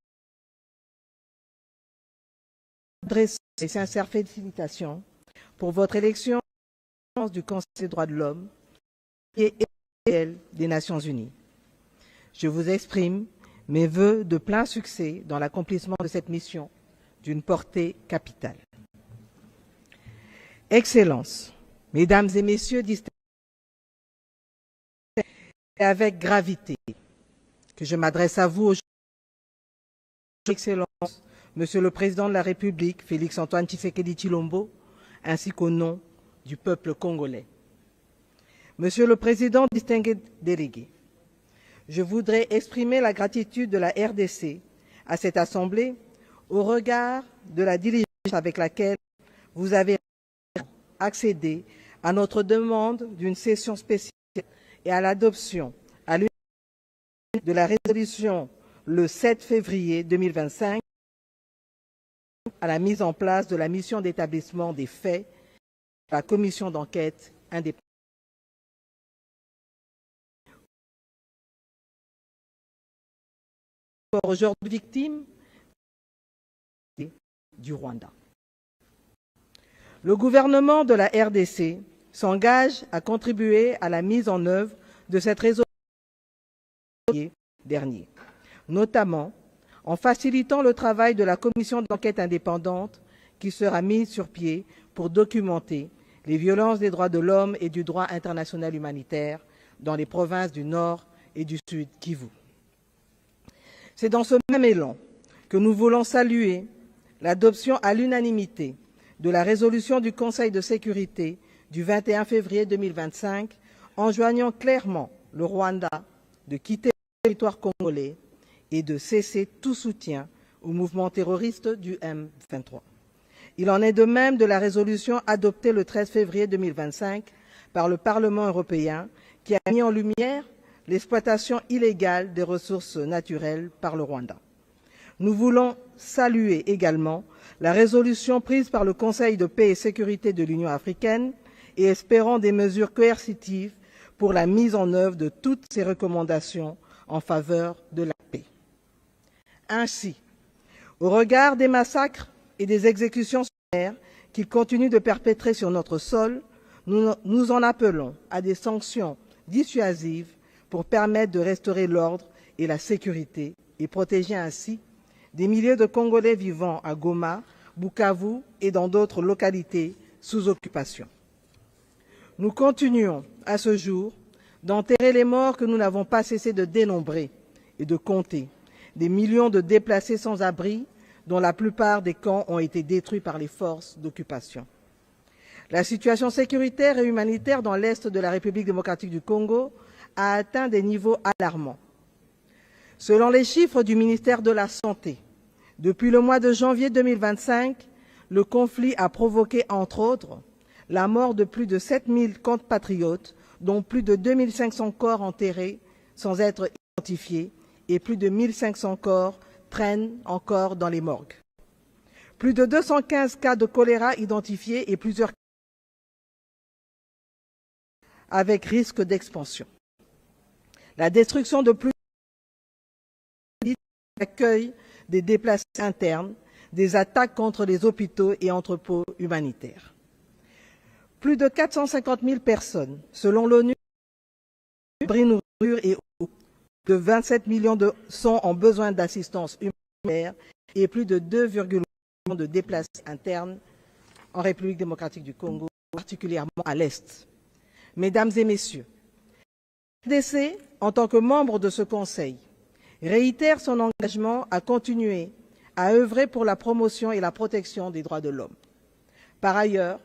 d'adresser mes sincères félicitations pour votre élection du Conseil des droits de l'homme et des Nations Unies. Je vous exprime mes vœux de plein succès dans l'accomplissement de cette mission d'une portée capitale. Excellences, Mesdames et Messieurs distingués, c'est avec gravité que je m'adresse à vous aujourd'hui, Excellences, Monsieur le Président de la République, Félix-Antoine Tshisekedi Tshilombo, ainsi qu'au nom du peuple congolais. Monsieur le Président distingué délégué, je voudrais exprimer la gratitude de la RDC à cette Assemblée au regard de la diligence avec laquelle vous avez accédé à notre demande d'une session spéciale et à l'adoption à l'unanimité de la résolution le 7 février 2025 à la mise en place de la mission d'établissement des faits de la commission d'enquête indépendante. Aujourd'hui victime du Rwanda. Le gouvernement de la RDC s'engage à contribuer à la mise en œuvre de cette résolution dernier, notamment en facilitant le travail de la commission d'enquête indépendante qui sera mise sur pied pour documenter les violences des droits de l'homme et du droit international humanitaire dans les provinces du Nord et du Sud Kivu. C'est dans ce même élan que nous voulons saluer l'adoption à l'unanimité de la résolution du Conseil de sécurité du 21 février 2025, enjoignant clairement le Rwanda de quitter le territoire congolais et de cesser tout soutien au mouvement terroriste du M23. Il en est de même de la résolution adoptée le 13 février 2025 par le Parlement européen qui a mis en lumière l'exploitation illégale des ressources naturelles par le Rwanda. Nous voulons saluer également la résolution prise par le Conseil de paix et sécurité de l'Union africaine et espérons des mesures coercitives pour la mise en œuvre de toutes ces recommandations en faveur de la paix. Ainsi, au regard des massacres et des exécutions sommaires qu'ils continuent de perpétrer sur notre sol, nous en appelons à des sanctions dissuasives pour permettre de restaurer l'ordre et la sécurité et protéger ainsi des milliers de Congolais vivant à Goma, Bukavu et dans d'autres localités sous occupation. Nous continuons à ce jour d'enterrer les morts que nous n'avons pas cessé de dénombrer et de compter, des millions de déplacés sans abri dont la plupart des camps ont été détruits par les forces d'occupation. La situation sécuritaire et humanitaire dans l'est de la République démocratique du Congo a atteint des niveaux alarmants. Selon les chiffres du ministère de la Santé, Depuis le mois de janvier 2025, le conflit a provoqué, entre autres, la mort de plus de 7000 compatriotes, dont plus de 2500 corps enterrés sans être identifiés et plus de 1500 corps traînent encore dans les morgues. Plus de 215 cas de choléra identifiés et plusieurs cas avec risque d'expansion. La destruction de plus d'accueil des déplacés internes, des attaques contre les hôpitaux et entrepôts humanitaires. Plus de 450 000 personnes, selon l'ONU, nourriture et eau, de 27 millions sont en besoin d'assistance humanitaire et plus de 2,8 millions de déplacés internes en République démocratique du Congo, particulièrement à l'Est. Mesdames et Messieurs, la RDC, en tant que membre de ce Conseil, réitère son engagement à continuer à œuvrer pour la promotion et la protection des droits de l'homme. Par ailleurs,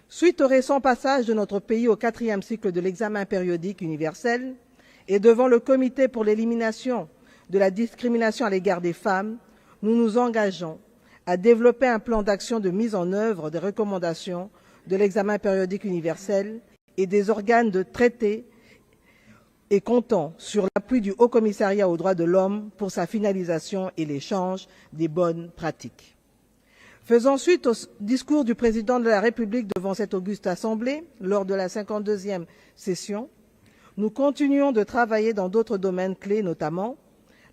suite au récent passage de notre pays au 4e cycle de l'examen périodique universel et devant le Comité pour l'élimination de la discrimination à l'égard des femmes, nous nous engageons à développer un plan d'action de mise en œuvre des recommandations de l'examen périodique universel et des organes de traité et comptant sur l'appui du Haut Commissariat aux droits de l'homme pour sa finalisation et l'échange des bonnes pratiques. Faisant suite au discours du président de la République devant cette auguste Assemblée lors de la 52e session, nous continuons de travailler dans d'autres domaines clés, notamment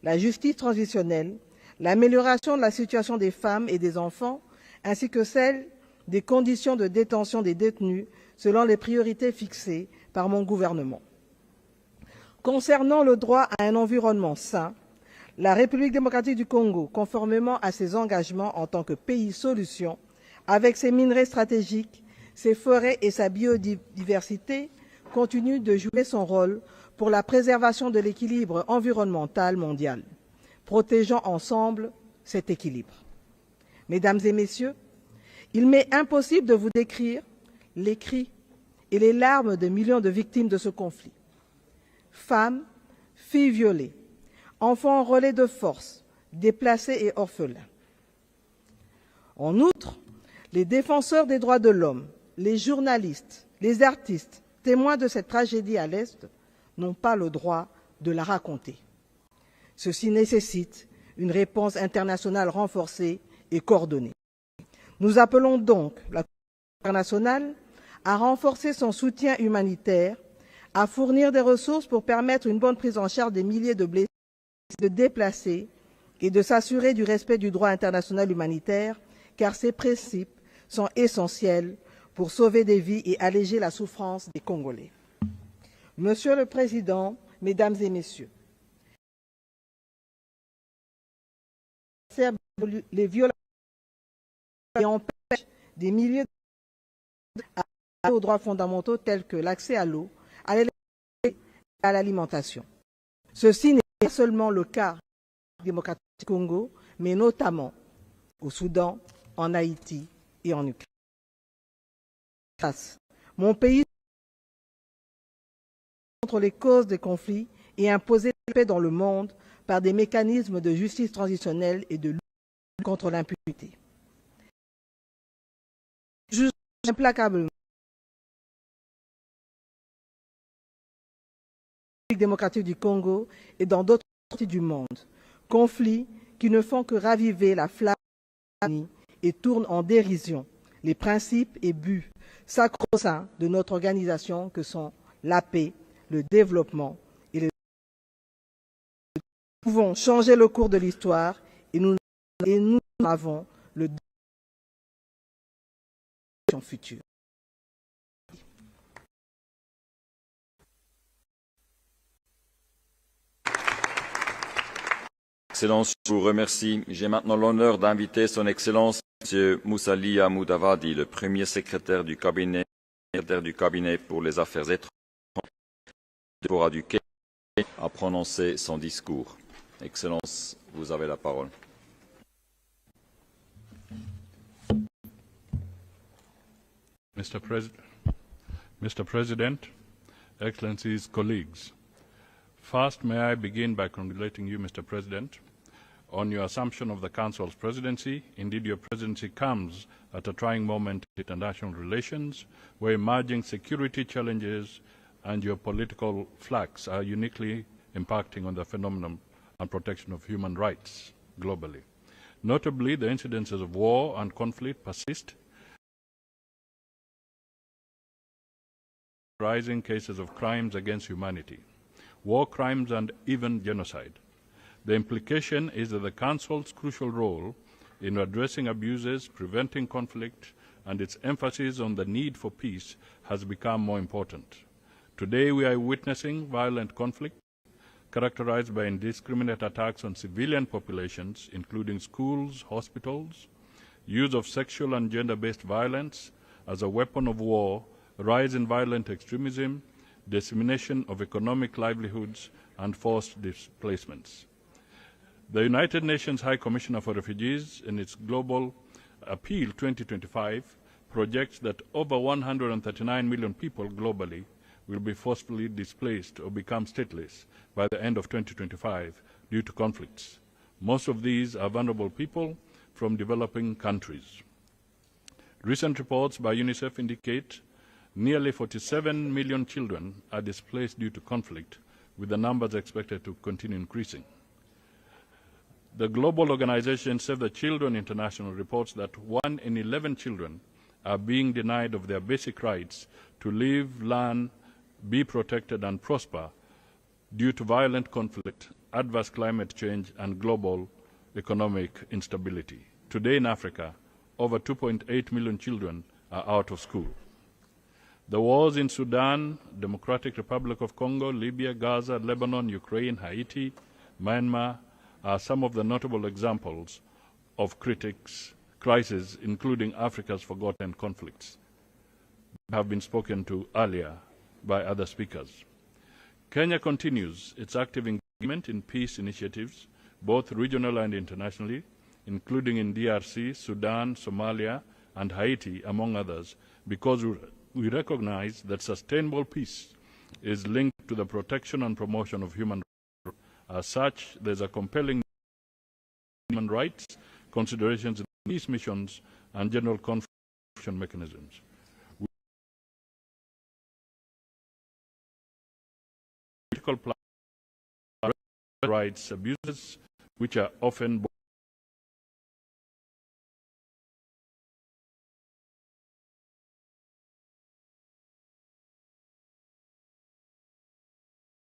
la justice transitionnelle, l'amélioration de la situation des femmes et des enfants, ainsi que celle des conditions de détention des détenus selon les priorités fixées par mon gouvernement. Concernant le droit à un environnement sain, la République démocratique du Congo, conformément à ses engagements en tant que pays solution, avec ses minerais stratégiques, ses forêts et sa biodiversité, continue de jouer son rôle pour la préservation de l'équilibre environnemental mondial, protégeant ensemble cet équilibre. Mesdames et Messieurs, il m'est impossible de vous décrire les cris et les larmes de millions de victimes de ce conflit. Femmes, filles violées, enfants relais de force, déplacés et orphelins. En outre, les défenseurs des droits de l'homme, les journalistes, les artistes, témoins de cette tragédie à l'Est, n'ont pas le droit de la raconter. Ceci nécessite une réponse internationale renforcée et coordonnée. Nous appelons donc la communauté internationale à renforcer son soutien humanitaire, à fournir des ressources pour permettre une bonne prise en charge des milliers de blessés, de déplacés et de s'assurer du respect du droit international humanitaire, car ces principes sont essentiels pour sauver des vies et alléger la souffrance des Congolais. Monsieur le Président, Mesdames et Messieurs, les violences et empêchent des milliers d'accès aux droits fondamentaux tels que l'accès à l'eau, à l'électricité et à l'alimentation. Ceci n'est pas seulement le cas démocratique du Congo, mais notamment au Soudan, en Haïti et en Ukraine. Mon pays contre les causes des conflits et imposer la paix dans le monde par des mécanismes de justice transitionnelle et de lutte contre l'impunité. Juge implacablement démocratique du Congo et dans d'autres parties du monde, conflits qui ne font que raviver la flamme et tournent en dérision les principes et buts sacro-saints de notre organisation que sont la paix, le développement et le... Nous pouvons changer le cours de l'histoire et nous avons le futur. Excellence, je vous remercie. J'ai maintenant l'honneur d'inviter son Excellence M. Musalia Mudavadi, le premier secrétaire du cabinet pour les affaires étrangères du Quai, à prononcer son discours. Excellence, vous avez la parole. Mr. President, Excellencies, colleagues, first may I begin by congratulating you, Mr. President, on your assumption of the Council's presidency. Indeed, your presidency comes at a trying moment in international relations, where emerging security challenges and geopolitical flux are uniquely impacting on the phenomenon and protection of human rights globally. Notably, the incidences of war and conflict persist, rising cases of crimes against humanity, war crimes and even genocide. The implication is that the Council's crucial role in addressing abuses, preventing conflict, and its emphasis on the need for peace has become more important. Today, we are witnessing violent conflict characterized by indiscriminate attacks on civilian populations, including schools, hospitals, use of sexual and gender-based violence as a weapon of war, rise in violent extremism, dissemination of economic livelihoods, and forced displacements. The United Nations High Commissioner for Refugees, in its Global Appeal 2025, projects that over 139 million people globally will be forcibly displaced or become stateless by the end of 2025 due to conflicts. Most of these are vulnerable people from developing countries. Recent reports by UNICEF indicate nearly 47 million children are displaced due to conflict, with the numbers expected to continue increasing. The global organization Save the Children International reports that 1 in 11 children are being denied of their basic rights to live, learn, be protected and prosper due to violent conflict, adverse climate change and global economic instability. Today in Africa, over 2.8 million children are out of school. The wars in Sudan, Democratic Republic of Congo, Libya, Gaza, Lebanon, Ukraine, Haiti, Myanmar are some of the notable examples of crises, including Africa's forgotten conflicts, have been spoken to earlier by other speakers. Kenya continues its active engagement in peace initiatives, both regional and internationally, including in DRC, Sudan, Somalia, and Haiti, among others, because we recognize that sustainable peace is linked to the protection and promotion of human rights. As such, there is a compelling human rights considerations in peace missions and general conflict mechanisms. Political rights abuses, which are often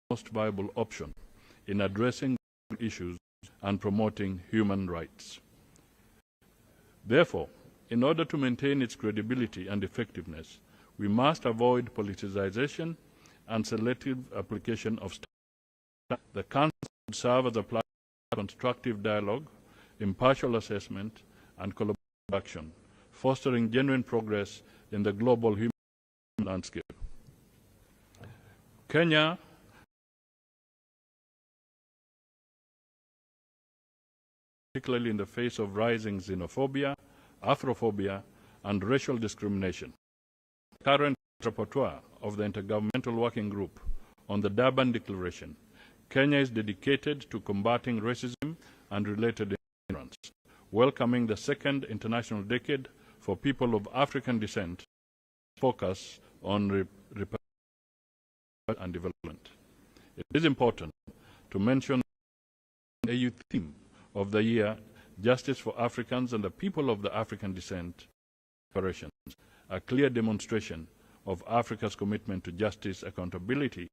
most viable option in addressing issues and promoting human rights. Therefore, in order to maintain its credibility and effectiveness, we must avoid politicization and selective application of standards. The Council should serve as a platform for constructive dialogue, impartial assessment, and collaborative action, fostering genuine progress in the global human landscape. Kenya particularly in the face of rising xenophobia, Afrophobia, and racial discrimination. The current rapporteur of the Intergovernmental Working Group on the Durban Declaration, Kenya is dedicated to combating racism and related ignorance, welcoming the second International Decade for People of African Descent, focus on reparation and development. It is important to mention the AU theme of the year, Justice for Africans and the People of the African Descent, reparations, a clear demonstration of Africa's commitment to justice, accountability,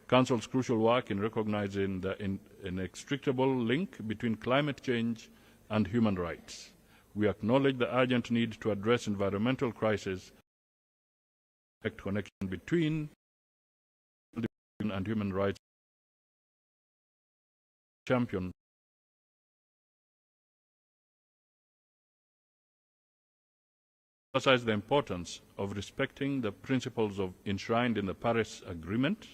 Council's crucial work in recognizing the inextricable link between climate change and human rights. We acknowledge the urgent need to address environmental crisis, connection between and human rights, champion emphasize the importance of respecting the principles enshrined in the Paris Agreement.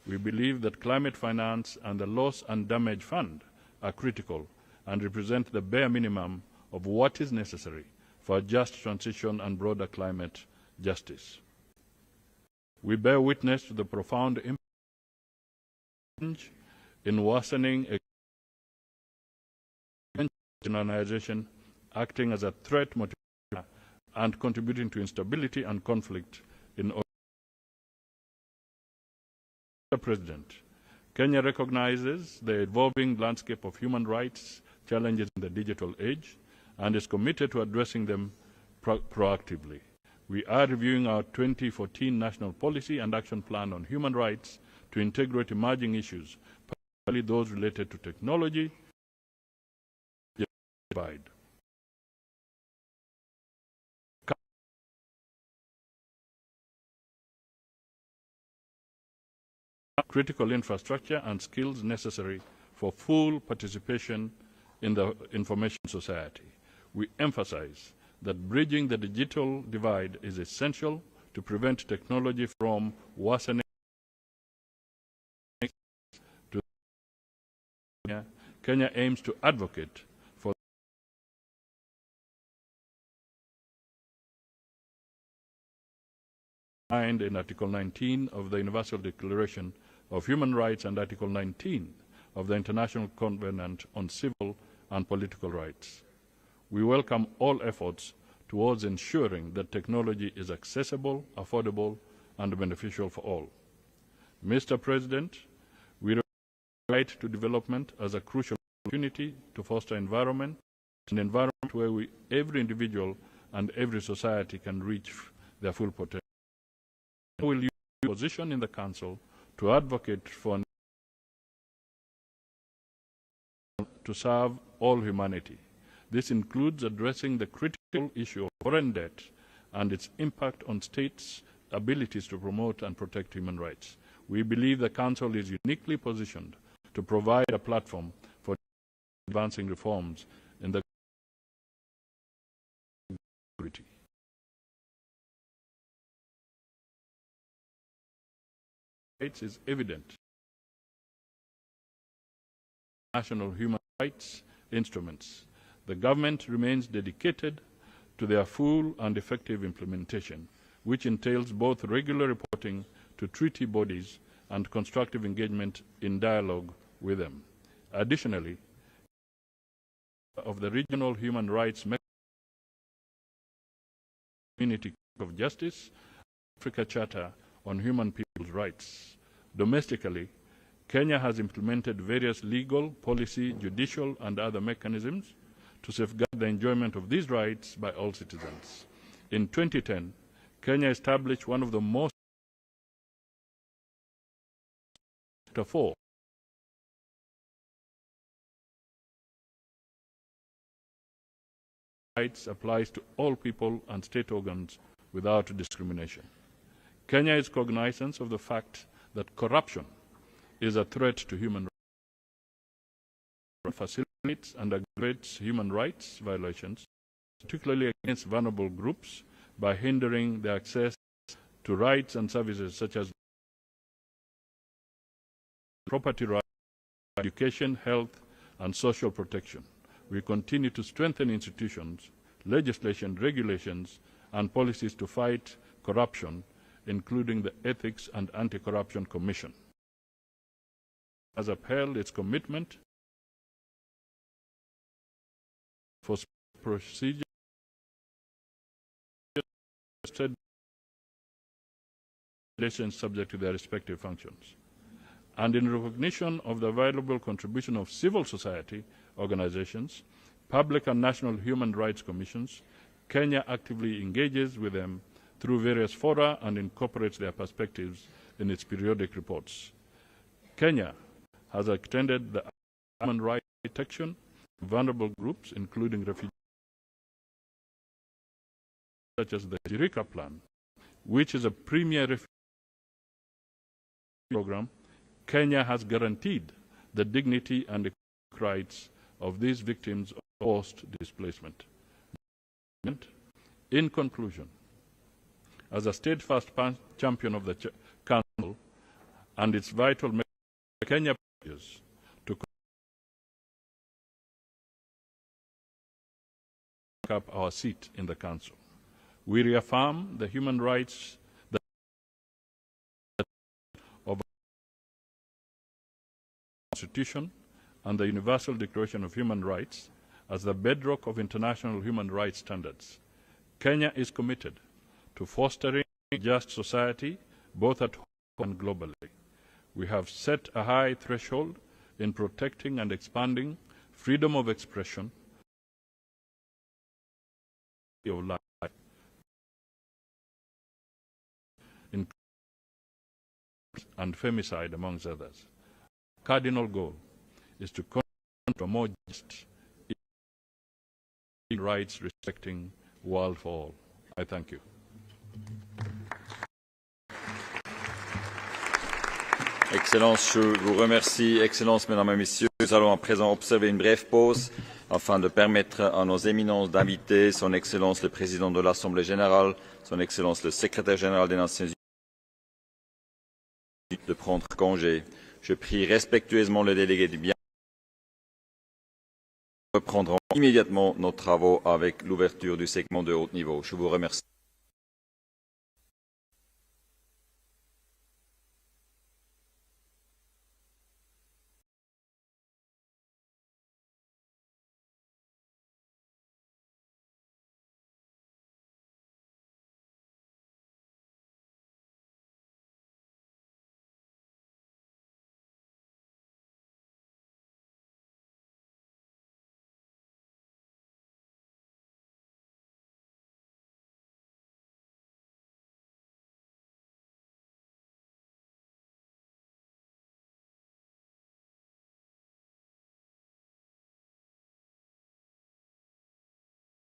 We believe that climate finance and the Loss and Damage Fund are critical and represent the bare minimum of what is necessary for a just transition and broader climate justice. We bear witness to the profound impact in worsening organization, acting as a threat motivator and contributing to instability and conflict in Mr. President, Kenya recognizes the evolving landscape of human rights challenges in the digital age and is committed to addressing them proactively. We are reviewing our 2014 National Policy and Action Plan on Human Rights to integrate emerging issues, particularly those related to technology, divide. Critical infrastructure and skills necessary for full participation in the information society. We emphasize that bridging the digital divide is essential to prevent technology from worsening. Kenya aims to advocate for in Article 19 of the Universal Declaration of Human Rights and Article 19 of the International Covenant on Civil and Political Rights. We welcome all efforts towards ensuring that technology is accessible, affordable, and beneficial for all. Mr. President, we regard the right to development as a crucial opportunity to foster an environment where every individual and every society can reach their full potential. We will use our position in the Council to advocate for to serve all humanity. This includes addressing the critical issue of foreign debt and its impact on states' abilities to promote and protect human rights. We believe the Council is uniquely positioned to provide a platform for advancing reforms in the community. Is evident. National human rights instruments. The government remains dedicated to their full and effective implementation, which entails both regular reporting to treaty bodies and constructive engagement in dialogue with them. Additionally, of the regional human rights community of justice, Africa Charter on Human People's Rights. Domestically, Kenya has implemented various legal, policy, judicial, and other mechanisms to safeguard the enjoyment of these rights by all citizens. In 2010, Kenya established one of the most rights applies to all people and state organs without discrimination. Kenya is cognizant of the fact that corruption is a threat to human rights, facilitates and aggravates human rights violations, particularly against vulnerable groups, by hindering their access to rights and services such as property rights, education, health, and social protection. We continue to strengthen institutions, legislation, regulations, and policies to fight corruption, including the Ethics and Anti-Corruption Commission. Has upheld its commitment for procedures subject to their respective functions. And in recognition of the valuable contribution of civil society organizations, public and national human rights commissions, Kenya actively engages with them through various fora and incorporates their perspectives in its periodic reports. Kenya has extended the human rights protection to vulnerable groups, including refugees, such as the Jirika Plan, which is a premier refugee program. Kenya has guaranteed the dignity and rights of these victims of forced displacement. In conclusion, as a steadfast champion of the Council and its vital Kenya pledges to up our seat in the Council. We reaffirm the human rights Constitution and the Universal Declaration of Human Rights as the bedrock of international human rights standards. Kenya is committed to fostering a just society both at home and globally. We have set a high threshold in protecting and expanding freedom of expression, of life, and femicide, amongst others. Cardinal goal is to contribute to a more just rights respecting world for all. I thank you. Excellence, je vous remercie. Excellence, Mesdames et Messieurs, nous allons à présent observer une brève pause afin de permettre à nos éminences d'inviter Son Excellence le Président de l'Assemblée générale, Son Excellence le Secrétaire général des Nations unies de prendre congé. Je prie respectueusement les délégués du bien. Nous reprendrons immédiatement nos travaux avec l'ouverture du segment de haut niveau. Je vous remercie.